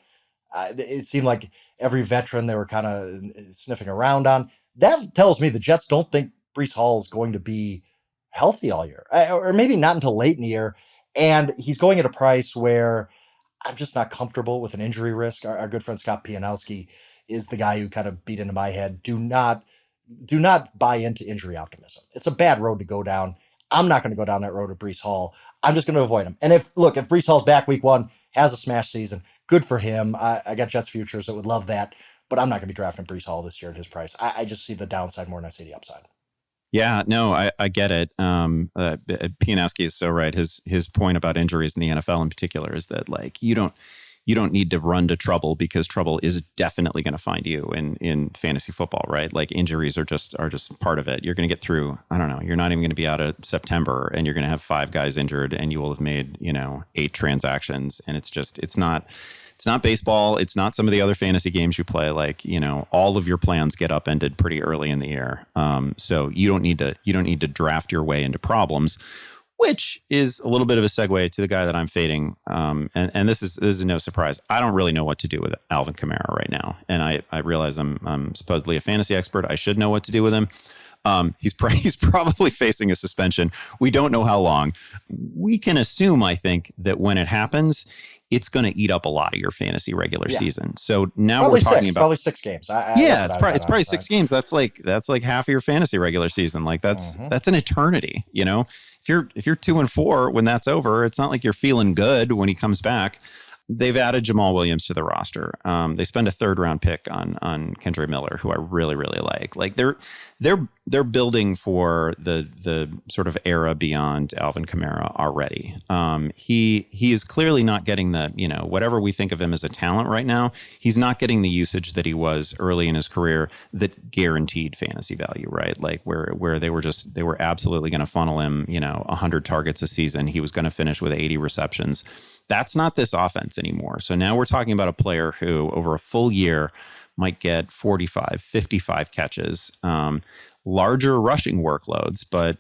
It seemed like every veteran they were kind of sniffing around on. That tells me the Jets don't think Breece Hall is going to be healthy all year, or maybe not until late in the year. And he's going at a price where I'm just not comfortable with an injury risk. Our good friend Scott Pianowski is the guy who kind of beat into my head. Do not buy into injury optimism. It's a bad road to go down. I'm not going to go down that road with Breece Hall. I'm just going to avoid him. And if Breece Hall's back week 1, has a smash season, good for him. I got Jets futures that would love that, but I'm not going to be drafting Breece Hall this year at his price. I just see the downside more than I see the upside. Yeah, no, I get it. Pianowski is so right. His point about injuries in the NFL in particular is that you don't need to run to trouble, because trouble is definitely going to find you in fantasy football, right? Like, injuries are just part of it. You're going to get through, I don't know, you're not even going to be out of September and you're going to have 5 guys injured and you will have made, 8 transactions. And it's not baseball. It's not some of the other fantasy games you play. All of your plans get upended pretty early in the year. So you don't need to draft your way into problems, which is a little bit of a segue to the guy that I'm fading. And this is no surprise. I don't really know what to do with Alvin Kamara right now. And I realize I'm supposedly a fantasy expert. I should know what to do with him. He's probably facing a suspension. We don't know how long. We can assume, I think, that when it happens, it's going to eat up a lot of your fantasy regular season. So now probably we're talking about probably 6 games. It's probably 6 gaes. That's like half of your fantasy regular season. That's an eternity. If you're 2-4 when that's over, it's not like you're feeling good when he comes back. They've added Jamal Williams to the roster. They spend a 3rd round pick on Kendre Miller, who I really, really like. They're building for the sort of era beyond Alvin Kamara already. He is clearly not getting the, whatever we think of him as a talent right now, he's not getting the usage that he was early in his career that guaranteed fantasy value, right? Like where they were absolutely going to funnel him, 100 targets a season. He was going to finish with 80 receptions. That's not this offense anymore. So now we're talking about a player who over a full year might get 45, 55 catches, larger rushing workloads, but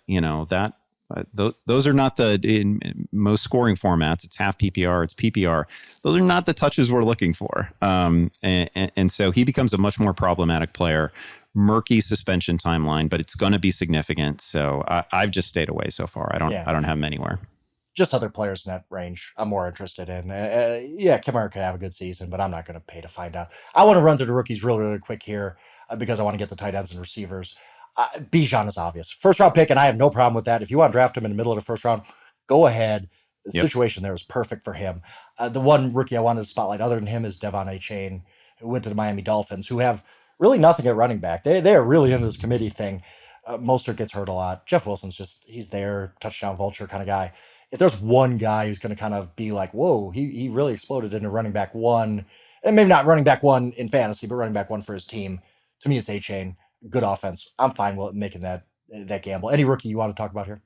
those are not in most scoring formats. It's half PPR, it's PPR. Those are not the touches we're looking for. And so he becomes a much more problematic player. Murky suspension timeline, but it's going to be significant. So I've just stayed away so far. I don't have him anywhere. just other players in that range I'm more interested in. Kamara could have a good season, but I'm not going to pay to find out. I want to run through the rookies really quick here because I want to get the tight ends and receivers. Bijan is obvious. First round pick, and I have no problem with that. If you want to draft him in the middle of the first round, go ahead. The situation there is perfect for him. The one rookie I wanted to spotlight other than him is Devon Achane, who went to the Miami Dolphins, who have really nothing at running back. They are really into this committee thing. Mostert gets hurt a lot. Jeff Wilson's he's there, touchdown vulture kind of guy. If there's one guy who's going to kind of be like, whoa, he really exploded into running back one, and maybe not running back one in fantasy, but running back one for his team. To me, it's Achane. Good offense. I'm fine with making that gamble. Any rookie you want to talk about here?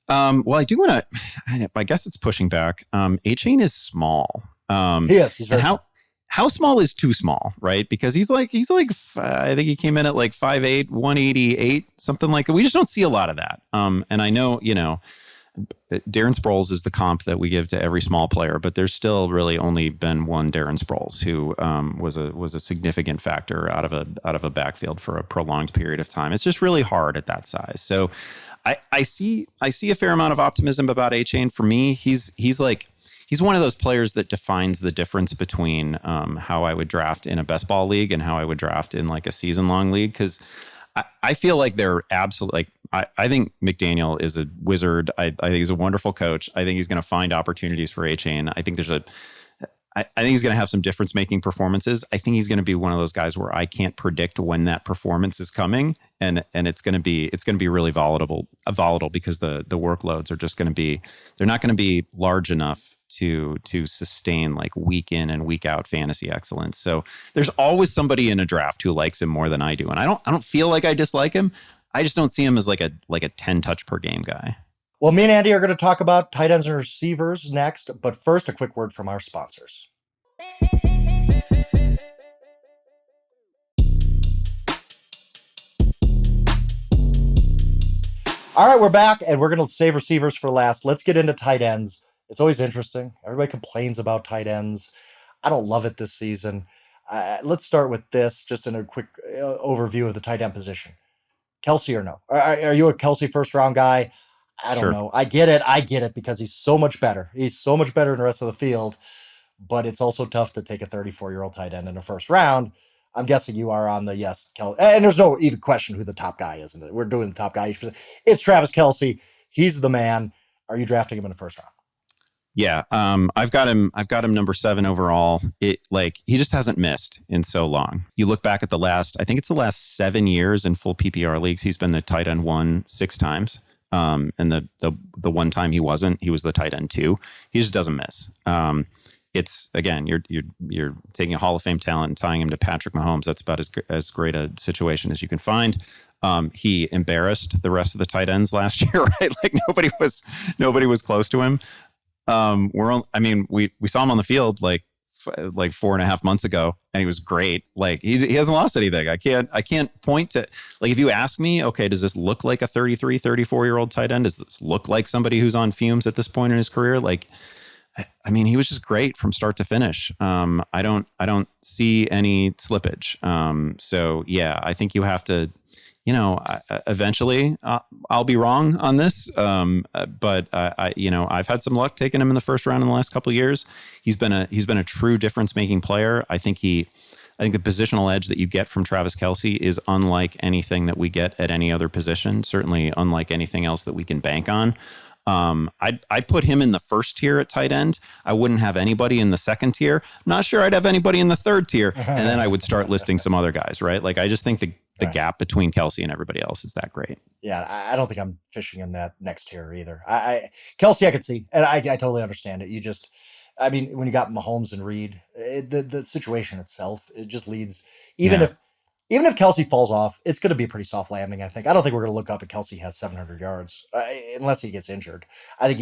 Well, I do want to. I guess it's pushing back. Achane is small. He is. He's very small. How small is too small, right? Because he's like I think he came in at like 5'8", 188, something like that. We just don't see a lot of that. And I know, Darren Sproles is the comp that we give to every small player, but there's still really only been one Darren Sproles who was a significant factor out of a backfield for a prolonged period of time. It's just really hard at that size. So I see a fair amount of optimism about Achane. For me, he's one of those players that defines the difference between how I would draft in a best ball league and how I would draft in like a season long league. Because I feel like they're absolutely I think McDaniel is a wizard. I think he's a wonderful coach. I think he's going to find opportunities for Achane. I think I think he's going to have some difference making performances. I think he's going to be one of those guys where I can't predict when that performance is coming, and it's going to be really volatile because the workloads are just going to be, they're not going to be large enough to sustain like week in and week out fantasy excellence. So there's always somebody in a draft who likes him more than I do, and I don't feel like I dislike him. I just don't see him as like a 10 touch per game guy. Well, me and Andy are going to talk about tight ends and receivers next, but first, a quick word from our sponsors. All right, we're back, and we're going to save receivers for last. Let's get into tight ends. It's always interesting. Everybody complains about tight ends. I don't love it this season. Let's start with this, just in a quick overview of the tight end position. Kelsey or no? Are you a Kelsey first-round guy? I don't know. I get it because he's so much better. He's so much better than the rest of the field, but it's also tough to take a 34-year-old tight end in the first round. I'm guessing you are on the yes, Kelsey. And there's no even question who the top guy is. We're doing the top guy. It's Travis Kelsey. He's the man. Are you drafting him in the first round? Yeah, I've got him number 7 overall. He just hasn't missed in so long. You look back at the last 7 years in full PPR leagues, he's been the tight end 1 6 times. And the one time he wasn't, he was the tight end 2. He just doesn't miss. It's, again, you're taking a Hall of Fame talent and tying him to Patrick Mahomes. That's about as great a situation as you can find. He embarrassed the rest of the tight ends last year, right? Like nobody was close to him. We saw him on the field like 4.5 months ago, and he was great. Like he hasn't lost anything. I can't point to, like, if you ask me, okay, does this look like a 33, 34-year-old tight end? Does this look like somebody who's on fumes at this point in his career? Like, I mean, he was just great from start to finish. I don't see any slippage. So yeah, I think you have to, eventually I'll be wrong on this. But I've had some luck taking him in the first round in the last couple of years. He's been a true difference making player. I think the positional edge that you get from Travis Kelsey is unlike anything that we get at any other position. Certainly unlike anything else that we can bank on. I'd put him in the first tier at tight end. I wouldn't have anybody in the second tier. I'm not sure I'd have anybody in the third tier. And then I would start listing some other guys, right? Like, I just think the gap between Kelsey and everybody else is that great. Yeah, I don't think I'm fishing in that next tier either. Kelsey, I could see, and I totally understand it. When you got Mahomes and Reed, the situation itself, it just leads, even if Kelsey falls off, it's going to be a pretty soft landing, I think. I don't think we're going to look up and Kelsey has 700 yards unless he gets injured. I think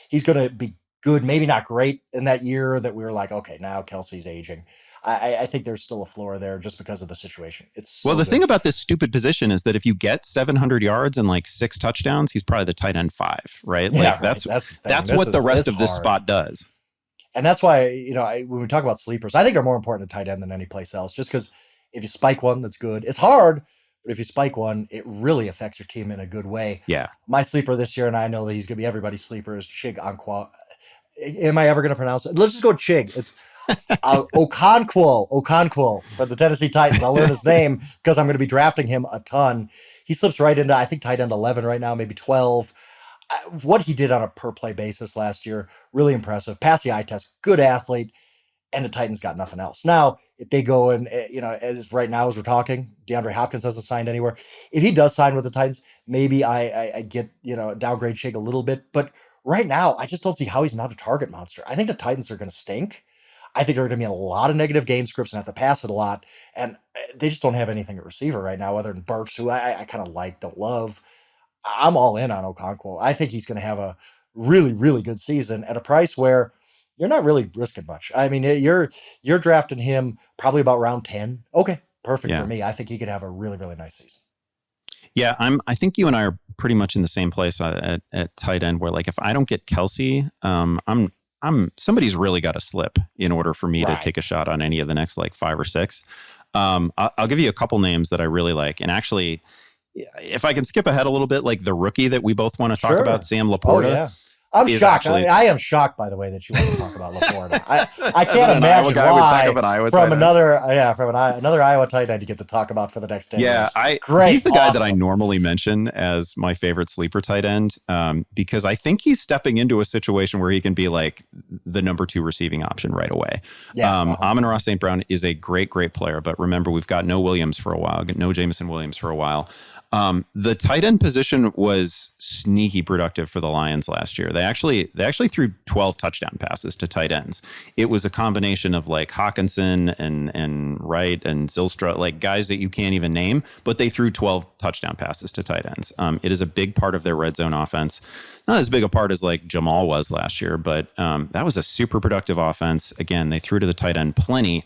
he's going to be good, maybe not great in that year that we were like, okay, now Kelsey's aging. I think there's still a floor there just because of the situation. The thing about this stupid position is that if you get 700 yards and like 6 touchdowns, he's probably the tight end 5, right? Like, yeah, right. That's what the rest of this spot does. And that's why, when we talk about sleepers, I think they're more important to tight end than any place else, just because if you spike one, that's good. It's hard, but if you spike one, it really affects your team in a good way. Yeah. My sleeper this year, and I know that he's going to be everybody's sleeper, is Chig Anquo. Am I ever going to pronounce it? Let's just go Chig. It's Okonkwo for the Tennessee Titans. I'll learn his name because I'm going to be drafting him a ton. He slips right into, I think, tight end 11 right now, maybe 12. What he did on a per play basis last year, really impressive. Pass the eye test, good athlete, and the Titans got nothing else. Now, if they go and, as right now as we're talking, DeAndre Hopkins hasn't signed anywhere. If he does sign with the Titans, maybe I get, downgrade Shake a little bit. But right now, I just don't see how he's not a target monster. I think the Titans are going to stink. I think there are going to be a lot of negative game scripts and have to pass it a lot. And they just don't have anything at receiver right now, other than Burks, who I kind of like, don't love. I'm all in on Okonkwo. I think he's going to have a really, really good season at a price where you're not really risking much. I mean, you're drafting him probably about round 10. Okay, perfect for me. I think he could have a really, really nice season. Yeah, I think you and I are pretty much in the same place at tight end, where like if I don't get Kelsey, somebody's really got to slip in order for me to take a shot on any of the next like 5 or 6. I'll give you a couple names that I really like, and actually, if I can skip ahead a little bit, like the rookie that we both want to talk about, Sam Laporta. Oh, yeah. I'm shocked. I am shocked, by the way, that you want to talk about Laporta. I can't imagine why from another Iowa tight end you get to talk about for the next 10 years. He's the guy that I normally mention as my favorite sleeper tight end because I think he's stepping into a situation where he can be like the number 2 receiving option right away. Yeah, Amon-Ra St. Brown is a great, great player, but remember, we've got no Williams for a while, no Jameson Williams for a while. The tight end position was sneaky productive for the Lions last year. They actually threw 12 touchdown passes to tight ends. It was a combination of like Hawkinson and Wright and Zylstra, like guys that you can't even name, but they threw 12 touchdown passes to tight ends. It is a big part of their red zone offense. Not as big a part as like Jamal was last year, but that was a super productive offense. Again, they threw to the tight end plenty.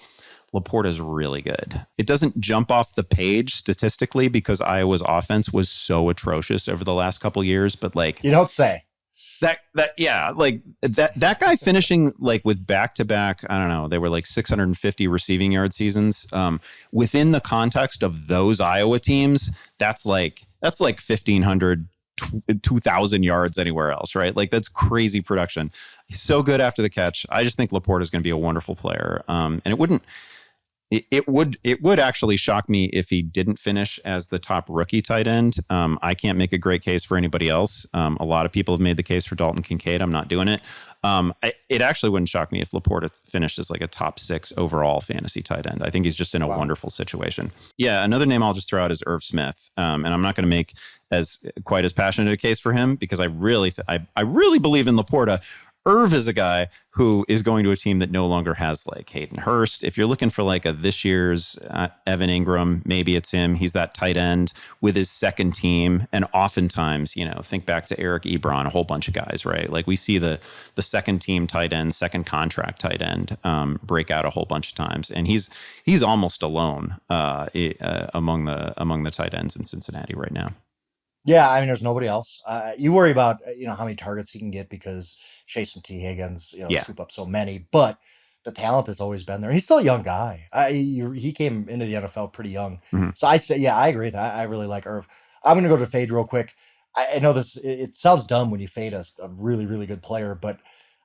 Laporta is really good. It doesn't jump off the page statistically because Iowa's offense was so atrocious over the last couple of years, but like you don't say that guy finishing like with back-to-back, I don't know, they were like 650 receiving yard seasons. Within the context of those Iowa teams, that's like 1,500, 2,000 yards anywhere else, right? Like that's crazy production. He's so good after the catch. I just think Laporta is going to be a wonderful player. And it would actually shock me if he didn't finish as the top rookie tight end. I can't make a great case for anybody else. A lot of people have made the case for Dalton Kincaid. I'm not doing it. It actually wouldn't shock me if Laporta finished as like a top 6 overall fantasy tight end. I think he's just in a wonderful situation. Yeah, another name I'll just throw out is Irv Smith. And I'm not going to make quite as passionate a case for him because I really believe in Laporta. Irv is a guy who is going to a team that no longer has like Hayden Hurst. If you're looking for like a this year's Evan Ingram, maybe it's him. He's that tight end with his second team. And oftentimes, think back to Eric Ebron, a whole bunch of guys, right? Like we see the second team tight end, second contract tight end break out a whole bunch of times. And he's almost alone among the tight ends in Cincinnati right now. Yeah, I mean, there's nobody else. You worry about how many targets he can get because Chase and T. Higgins scoop up so many, but the talent has always been there. He's still a young guy. He came into the NFL pretty young, so I say, I agree with that. I really like Irv. I'm going to go to fade real quick. I know this. It sounds dumb when you fade a really, really good player, but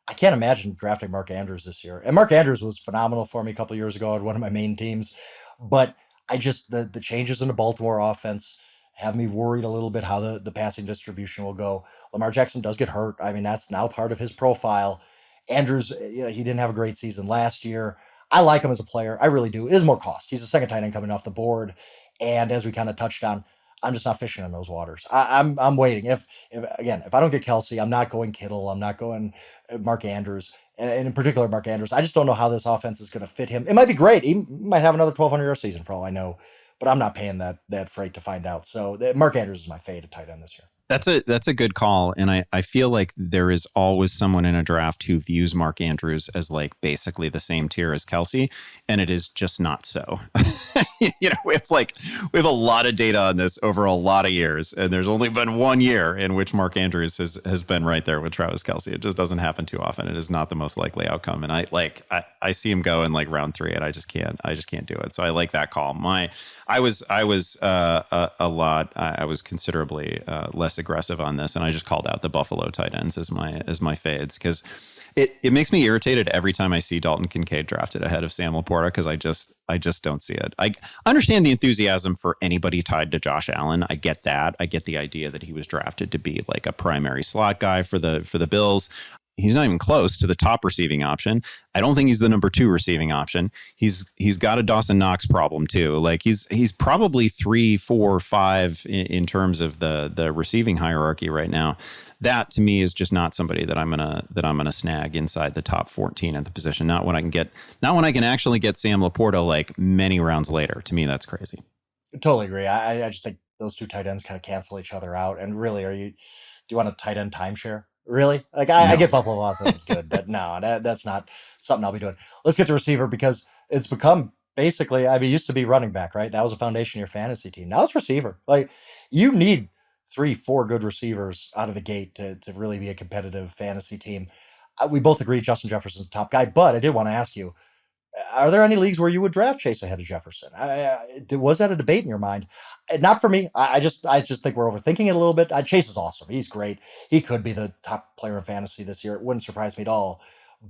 I can't imagine drafting Mark Andrews this year. And Mark Andrews was phenomenal for me a couple of years ago on one of my main teams, but I just the changes in the Baltimore offense have me worried a little bit how the passing distribution will go. Lamar Jackson does get hurt. I mean, that's now part of his profile. Andrews, he didn't have a great season last year. I like him as a player. I really do. It is more cost. He's the second tight end coming off the board. And as we kind of touched on, I'm just not fishing in those waters. I'm waiting. If I don't get Kelsey, I'm not going Kittle. I'm not going Mark Andrews. And in particular, Mark Andrews. I just don't know how this offense is going to fit him. It might be great. He might have another 1,200-yard season for all I know. But I'm not paying that freight to find out. So Mark Andrews is my fade at tight end this year. That's a good call. And I feel like there is always someone in a draft who views Mark Andrews as like basically the same tier as Kelsey. And it is just not so. We have a lot of data on this over a lot of years. And there's only been 1 year in which Mark Andrews has been right there with Travis Kelsey. It just doesn't happen too often. It is not the most likely outcome. And I see him go in like round 3 and I just can't do it. So I like that call. I was considerably less aggressive on this, and I just called out the Buffalo tight ends as my fades because it makes me irritated every time I see Dalton Kincaid drafted ahead of Sam Laporta because I just don't see it. I understand the enthusiasm for anybody tied to Josh Allen. I get that. I get the idea that he was drafted to be like a primary slot guy for the Bills. He's not even close to the top receiving option. I don't think he's the number 2 receiving option. He's got a Dawson Knox problem too. Like he's probably 3, 4, 5 in terms of the receiving hierarchy right now. That to me is just not somebody that I'm gonna snag inside the top 14 at the position. Not when I can actually get Sam Laporta like many rounds later. To me, that's crazy. Totally agree. I just think those two tight ends kind of cancel each other out. And really, do you want a tight end timeshare? Really? Like I No. get Buffalo offense is good, but no, that's not something I'll be doing. Let's get to receiver because it's become basically, I mean, it used to be running back, right? That was a foundation of your fantasy team. Now it's receiver. Like you need 3, 4 good receivers out of the gate to really be a competitive fantasy team. We both agree Justin Jefferson's the top guy, but I did want to ask you, are there any leagues where you would draft Chase ahead of Jefferson? Was that a debate in your mind? Not for me. I just think we're overthinking it a little bit. Chase is awesome. He's great. He could be the top player in fantasy this year. It wouldn't surprise me at all.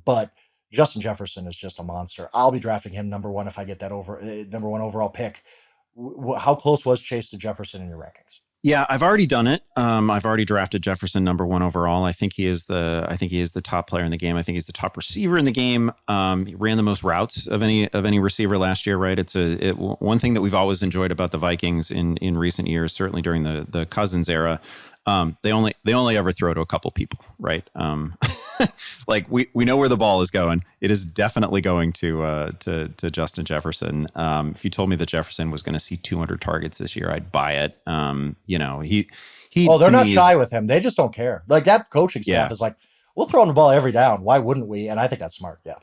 But Justin Jefferson is just a monster. I'll be drafting him number 1 if I get that number 1 overall pick. How close was Chase to Jefferson in your rankings? Yeah, I've already done it. I've already drafted Jefferson number 1 overall. I think he is the top player in the game. I think he's the top receiver in the game. He ran the most routes of any receiver last year, right? One thing that we've always enjoyed about the Vikings in recent years, certainly during the Cousins era. They only ever throw to a couple people, right? Like we know where the ball is going. It is definitely going to Justin Jefferson. If you told me that Jefferson was going to see 200 targets this year, I'd buy it. He. Oh, they're not shy with him. They just don't care. Like that coaching staff is like, we'll throw him the ball every down. Why wouldn't we? And I think that's smart. Yeah.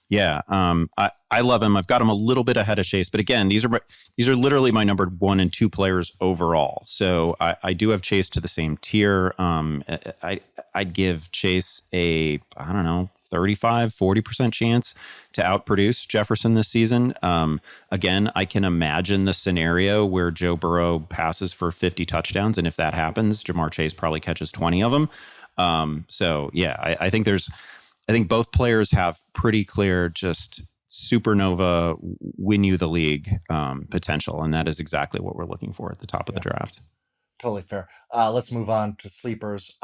Yeah, I love him. I've got him a little bit ahead of Chase, but again, these are literally my number 1 and 2 players overall. So I do have Chase to the same tier. I'd give Chase a 35-40% chance to outproduce Jefferson this season. Again, I can imagine the scenario where Joe Burrow passes for 50 touchdowns, and if that happens, Jamar Chase probably catches 20 of them. So yeah, I think both players have pretty clear just supernova win you the league potential, and that is exactly what we're looking for at the top of the draft. Totally fair. Let's move on to sleepers.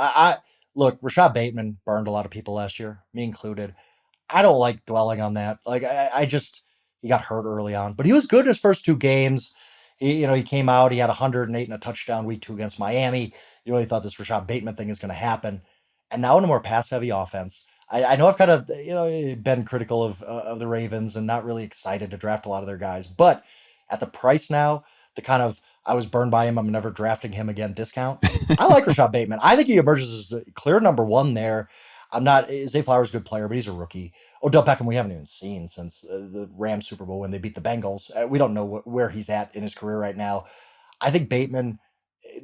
Look, Rashad Bateman burned a lot of people last year, me included. I don't like dwelling on that. Like he got hurt early on, but he was good his first 2 games. He came out, he had 108 and a touchdown week 2 against Miami. You really thought this Rashad Bateman thing is going to happen. And now in a more pass heavy offense, I know I've kind of been critical of the Ravens and not really excited to draft a lot of their guys, but at the price now, the kind of I was burned by him, I'm never drafting him again discount. I like Rashad Bateman. I think he emerges as the clear number 1 there. Zay Flowers is a good player, but he's a rookie. Odell Beckham, we haven't even seen since the Rams Super Bowl when they beat the Bengals. We don't know where he's at in his career right now. I think Bateman,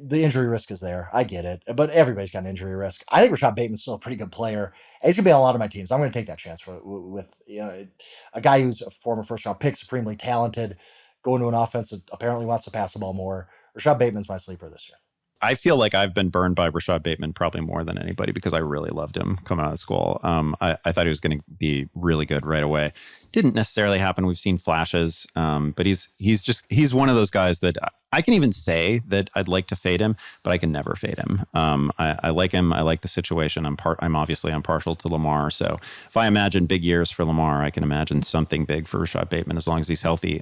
the injury risk is there. I get it, but everybody's got an injury risk. I think Rashad Bateman's still a pretty good player. And he's going to be on a lot of my teams. I'm going to take that chance with a guy who's a former first-round pick, supremely talented, going to an offense that apparently wants to pass the ball more. Rashad Bateman's my sleeper this year. I feel like I've been burned by Rashad Bateman probably more than anybody because I really loved him coming out of school. I thought he was going to be really good right away. Didn't necessarily happen. We've seen flashes, but he's one of those guys that I can even say that I'd like to fade him, but I can never fade him. I like him. I like the situation. I'm partial to Lamar. So if I imagine big years for Lamar, I can imagine something big for Rashad Bateman as long as he's healthy.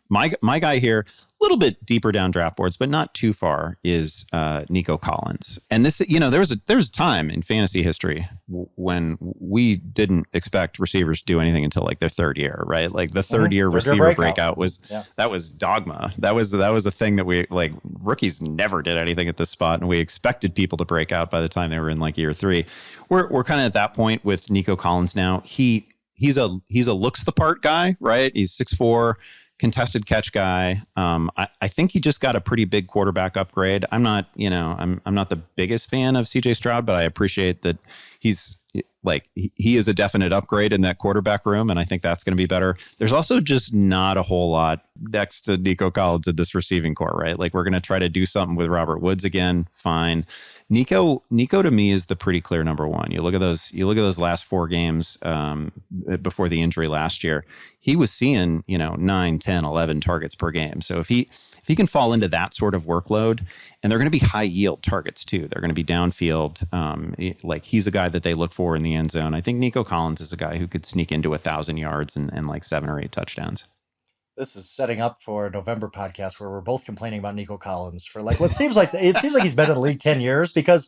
My guy here, little bit deeper down draft boards, but not too far, is Nico Collins. And this, there was a time in fantasy history when we didn't expect receivers to do anything until like their third year, right? Like the third year receiver breakout was that was dogma. That was a thing that we like rookies never did anything at this spot, and we expected people to break out by the time they were in like year 3. We're kind of at that point with Nico Collins now. He's a looks the part guy, right? He's 6'4", contested catch guy. I think he just got a pretty big quarterback upgrade. I'm not the biggest fan of CJ Stroud, but I appreciate that he is a definite upgrade in that quarterback room, and I think that's going to be better. There's also just not a whole lot next to Nico Collins in this receiving core, right? Like we're going to try to do something with Robert Woods again. Fine. Nico to me is the pretty clear number one. You look at those last 4 games before the injury last year. He was seeing 9, 10, 11 targets per game. So if he can fall into that sort of workload, and they're going to be high yield targets too. They're going to be downfield. Like he's a guy that they look for in the end zone. I think Nico Collins is a guy who could sneak into 1,000 yards and like 7 or 8 touchdowns. This is setting up for a November podcast where we're both complaining about Nico Collins for like what seems like he's been in the league 10 years, because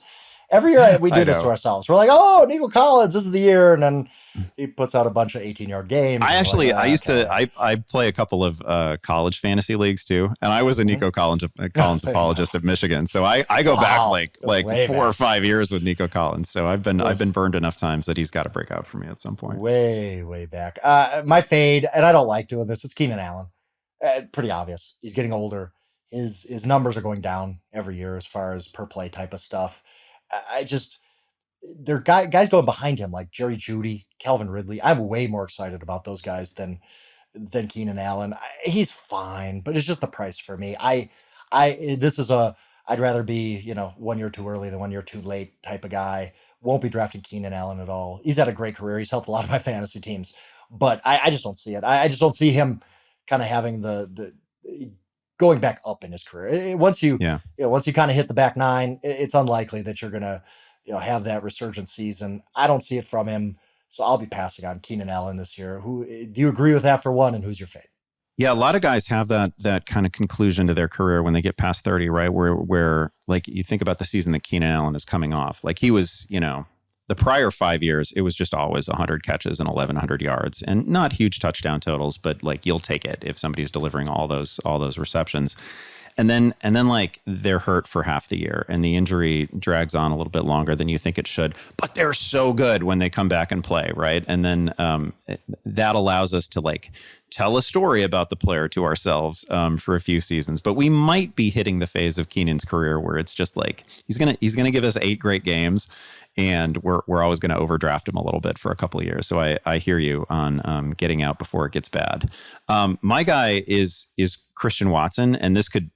every year we do this to ourselves. We're like, oh, Nico Collins, this is the year, and then he puts out a bunch of 18-yard games. I play a couple of college fantasy leagues too, and I was a Nico Collins apologist at Michigan. So I go back like 4 or 5 years with Nico Collins. So I've been burned enough times that he's got to break out for me at some point. Way back. My fade, and I don't like doing this, it's Keenan Allen. Pretty obvious. He's getting older. His numbers are going down every year as far as per play type of stuff. There are guys going behind him like Jerry Jeudy, Calvin Ridley. I'm way more excited about those guys than Keenan Allen. He's fine, but it's just the price for me. I'd rather be 1 year too early than 1 year too late type of guy. Won't be drafting Keenan Allen at all. He's had a great career. He's helped a lot of my fantasy teams, but I just don't see it. I just don't see him kind of having the going back up in his career. Once you kind of hit the back 9, it's unlikely that you're gonna have that resurgent season. I don't see it from him, so I'll be passing on Keenan Allen this year. Who do you agree with that for one, and who's your fade? Yeah, a lot of guys have that kind of conclusion to their career when they get past 30, right? Where like you think about the season that Keenan Allen is coming off, like he was, the prior 5 years, it was just always 100 catches and 1,100 yards, and not huge touchdown totals, but like you'll take it if somebody's delivering all those receptions. And then like they're hurt for half the year, and the injury drags on a little bit longer than you think it should. But they're so good when they come back and play, right? And then that allows us to like tell a story about the player to ourselves for a few seasons. But we might be hitting the phase of Keenan's career where it's just like he's gonna give us 8 great games, and we're always going to overdraft him a little bit for a couple of years. So I hear you on getting out before it gets bad. My guy is Christian Watson, and this could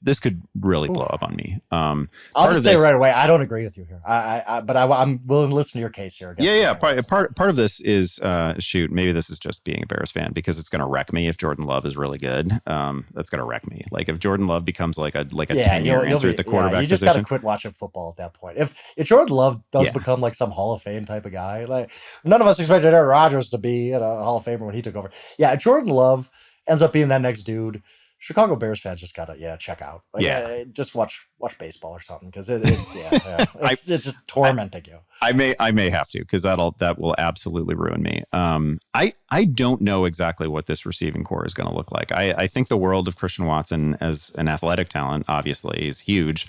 really blow up on me. I'll just say right away, I don't agree with you here. But I'm willing to listen to your case here. Part of this is maybe this is just being a Bears fan, because it's going to wreck me if Jordan Love is really good. That's going to wreck me. Like if Jordan Love becomes like a 10-year answer at the quarterback position. You just got to quit watching football at that point. If Jordan Love does become like some Hall of Fame type of guy, like none of us expected Aaron Rodgers to be a Hall of Famer when he took over. Yeah, Jordan Love ends up being that next dude. Chicago Bears fans just gotta check out. Like, just watch baseball or something, because it's just tormenting you. I may have to, because that will absolutely ruin me. I don't know exactly what this receiving core is going to look like. I think the world of Christian Watson as an athletic talent obviously is huge.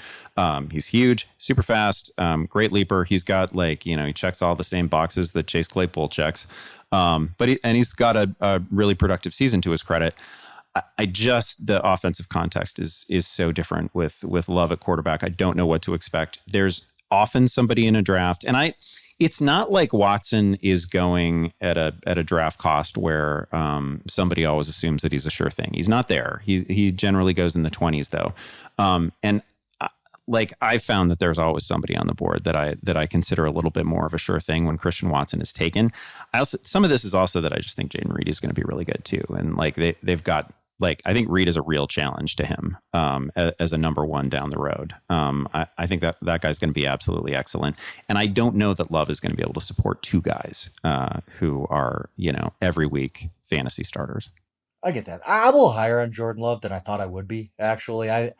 He's huge, super fast, great leaper. He's got he checks all the same boxes that Chase Claypool checks. But he's got a really productive season to his credit. The offensive context is so different with Love at quarterback. I don't know what to expect. There's often somebody in a draft, and it's not like Watson is going at a draft cost where somebody always assumes that he's a sure thing. He's not there. He generally goes in the 20s though, and I found that there's always somebody on the board that I consider a little bit more of a sure thing when Christian Watson is taken. Some of this is also that I just think Jaden Reed is going to be really good too, and they've got. I think Reed is a real challenge to him as a number one down the road. I think that guy's going to be absolutely excellent. And I don't know that Love is going to be able to support 2 guys who are, every week fantasy starters. I get that. I'm a little higher on Jordan Love than I thought I would be, actually. I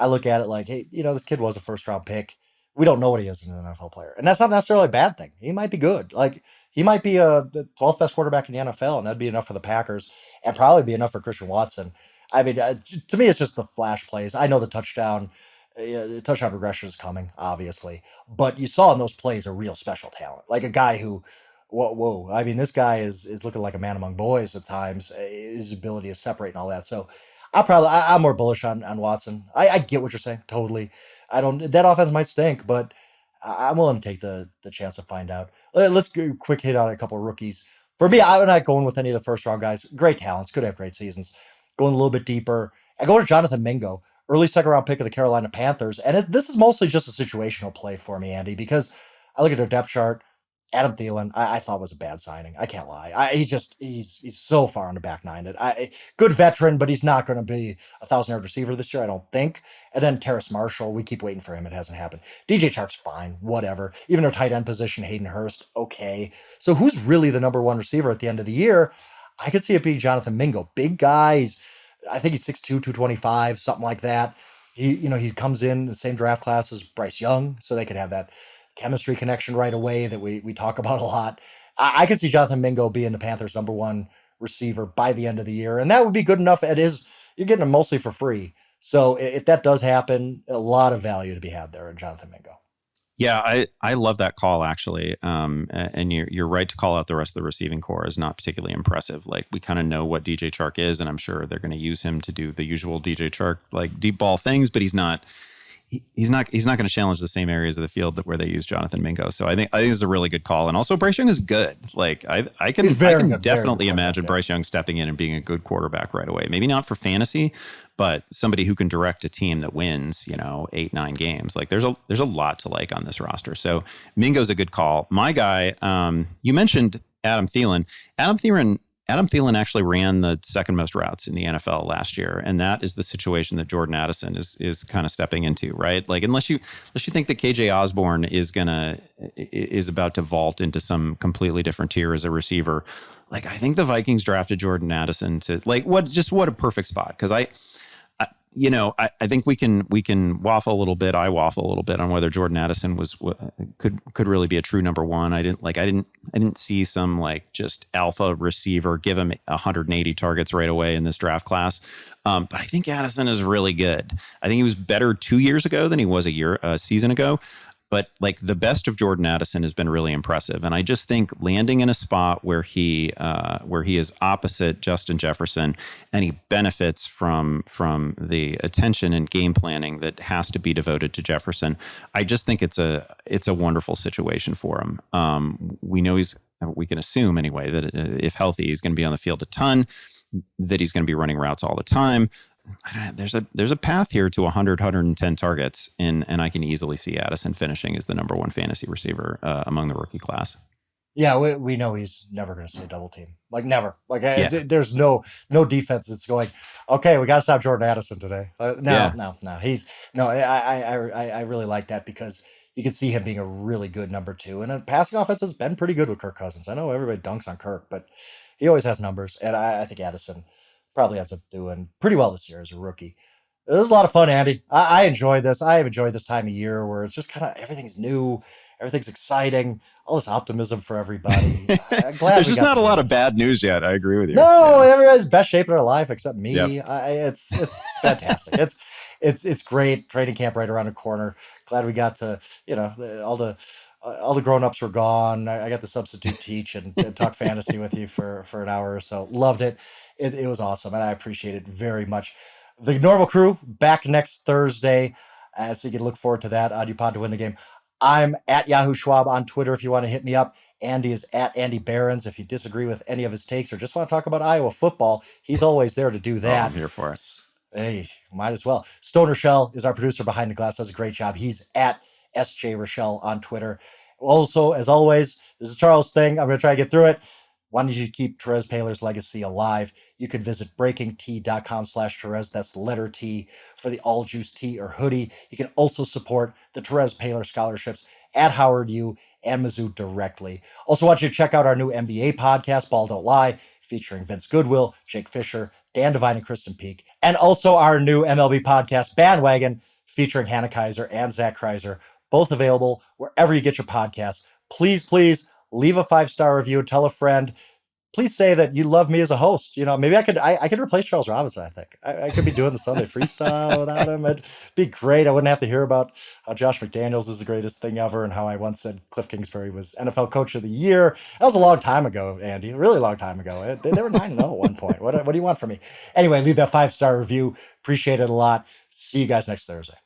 look at it like, hey, this kid was a first round pick. We don't know what he is as an NFL player. And that's not necessarily a bad thing. He might be good. Like, he might be the 12th best quarterback in the NFL, and that'd be enough for the Packers and probably be enough for Christian Watson. I mean, to me, it's just the flash plays. I know the touchdown progression is coming, obviously, but you saw in those plays a real special talent, like a guy who, whoa. I mean, this guy is looking like a man among boys at times. His ability to separate and all that. So I'm more bullish on Watson. I get what you're saying totally. I don't that offense might stink, but I'm willing to take the chance to find out. Let's go quick hit on a couple of rookies. For me, I'm not going with any of the first round guys. Great talents, could have great seasons. Going a little bit deeper, I go to Jonathan Mingo, early second round pick of the Carolina Panthers, and this is mostly just a situational play for me, Andy, because I look at their depth chart. Adam Thielen, I thought was a bad signing. I can't lie. He's so far on the back nine. Good veteran, but he's not going to be 1,000-yard receiver this year, I don't think. And then Terrace Marshall, we keep waiting for him. It hasn't happened. DJ Chark's fine, whatever. Even their tight end position, Hayden Hurst, okay. So who's really the number one receiver at the end of the year? I could see it being Jonathan Mingo. Big guy. I think he's 6'2", 225, something like that. He comes in the same draft class as Bryce Young, so they could have that chemistry connection right away that we talk about a lot. I could see Jonathan Mingo being the Panthers' number one receiver by the end of the year, and that would be good enough. You're getting him mostly for free. So if that does happen, a lot of value to be had there in Jonathan Mingo. Yeah, I love that call actually, and you're right to call out the rest of the receiving core is not particularly impressive. Like we kind of know what DJ Chark is, and I'm sure they're going to use him to do the usual DJ Chark like deep ball things, but he's not going to challenge the same areas of the field where they use Jonathan Mingo. So I think it's a really good call, and also Bryce Young is good. Like I can definitely imagine Bryce Young stepping in and being a good quarterback right away. Maybe not for fantasy, but somebody who can direct a team that wins, 8-9 games. Like there's a lot to like on this roster. So Mingo's a good call. My guy, you mentioned Adam Thielen. Adam Thielen actually ran the second most routes in the NFL last year, and that is the situation that Jordan Addison is kind of stepping into, right? Like unless you think that KJ Osborne is about to vault into some completely different tier as a receiver, like I think the Vikings drafted Jordan Addison to what a perfect spot, because I think we can waffle a little bit. I waffle a little bit on whether Jordan Addison could really be a true number one. I didn't see some like just alpha receiver give him 180 targets right away in this draft class. But I think Addison is really good. I think he was better 2 years ago than he was a season ago. But like the best of Jordan Addison has been really impressive, and I just think landing in a spot where he is opposite Justin Jefferson, and he benefits from the attention and game planning that has to be devoted to Jefferson. I just think it's a wonderful situation for him. We can assume anyway that if healthy, he's going to be on the field a ton, that he's going to be running routes all the time. There's a path here to 110 targets, and I can easily see Addison finishing as the number one fantasy receiver among the rookie class. Yeah, we know he's never going to say double team. Like never. Like there's no defense that's going, okay, we got to stop Jordan Addison today. No. I really like that because you can see him being a really good number two, and a passing offense has been pretty good with Kirk Cousins. I know everybody dunks on Kirk, but he always has numbers, and I think Addison probably ends up doing pretty well this year as a rookie. It was a lot of fun, Andy. I enjoyed this. I have enjoyed this time of year where it's just kind of everything's new, everything's exciting, all this optimism for everybody. I'm glad there's just not a lot of bad news yet. I agree with you. No, everybody's best shape in their life except me. Yep. It's fantastic. It's great. Training camp right around the corner. Glad we got to all the grown-ups were gone. I got to substitute teach and talk fantasy with you for an hour or so. Loved it. It was awesome, and I appreciate it very much. The normal crew back next Thursday, so you can look forward to that on your pod to win the game. I'm at Yahoo Schwab on Twitter if you want to hit me up. Andy is at Andy Behrens. If you disagree with any of his takes or just want to talk about Iowa football, he's always there to do that. I'm here for it. Hey, might as well. Stone Rochelle is our producer behind the glass. Does a great job. He's at SJ Rochelle on Twitter. Also, as always, this is Charles' thing. I'm going to try to get through it. Wanted you to keep Therese Paler's legacy alive, you can visit breakingt.com/Therese. That's the letter T for the all juice tee or hoodie. You can also support the Therese Paler scholarships at Howard U and Mizzou directly. Also want you to check out our new NBA podcast, Ball Don't Lie, featuring Vince Goodwill, Jake Fisher, Dan Devine, and Kristen Peak. And also our new MLB podcast, Bandwagon, featuring Hannah Kaiser and Zach Kreiser, both available wherever you get your podcasts. Please, please leave a 5-star review, tell a friend. Please say that you love me as a host. Maybe I could replace Charles Robinson, I think. I could be doing the Sunday freestyle without him. It'd be great. I wouldn't have to hear about how Josh McDaniels is the greatest thing ever and how I once said Cliff Kingsbury was NFL Coach of the Year. That was a long time ago, Andy. A really long time ago. They were 9-0 at one point. What do you want from me? Anyway, leave that 5-star review. Appreciate it a lot. See you guys next Thursday.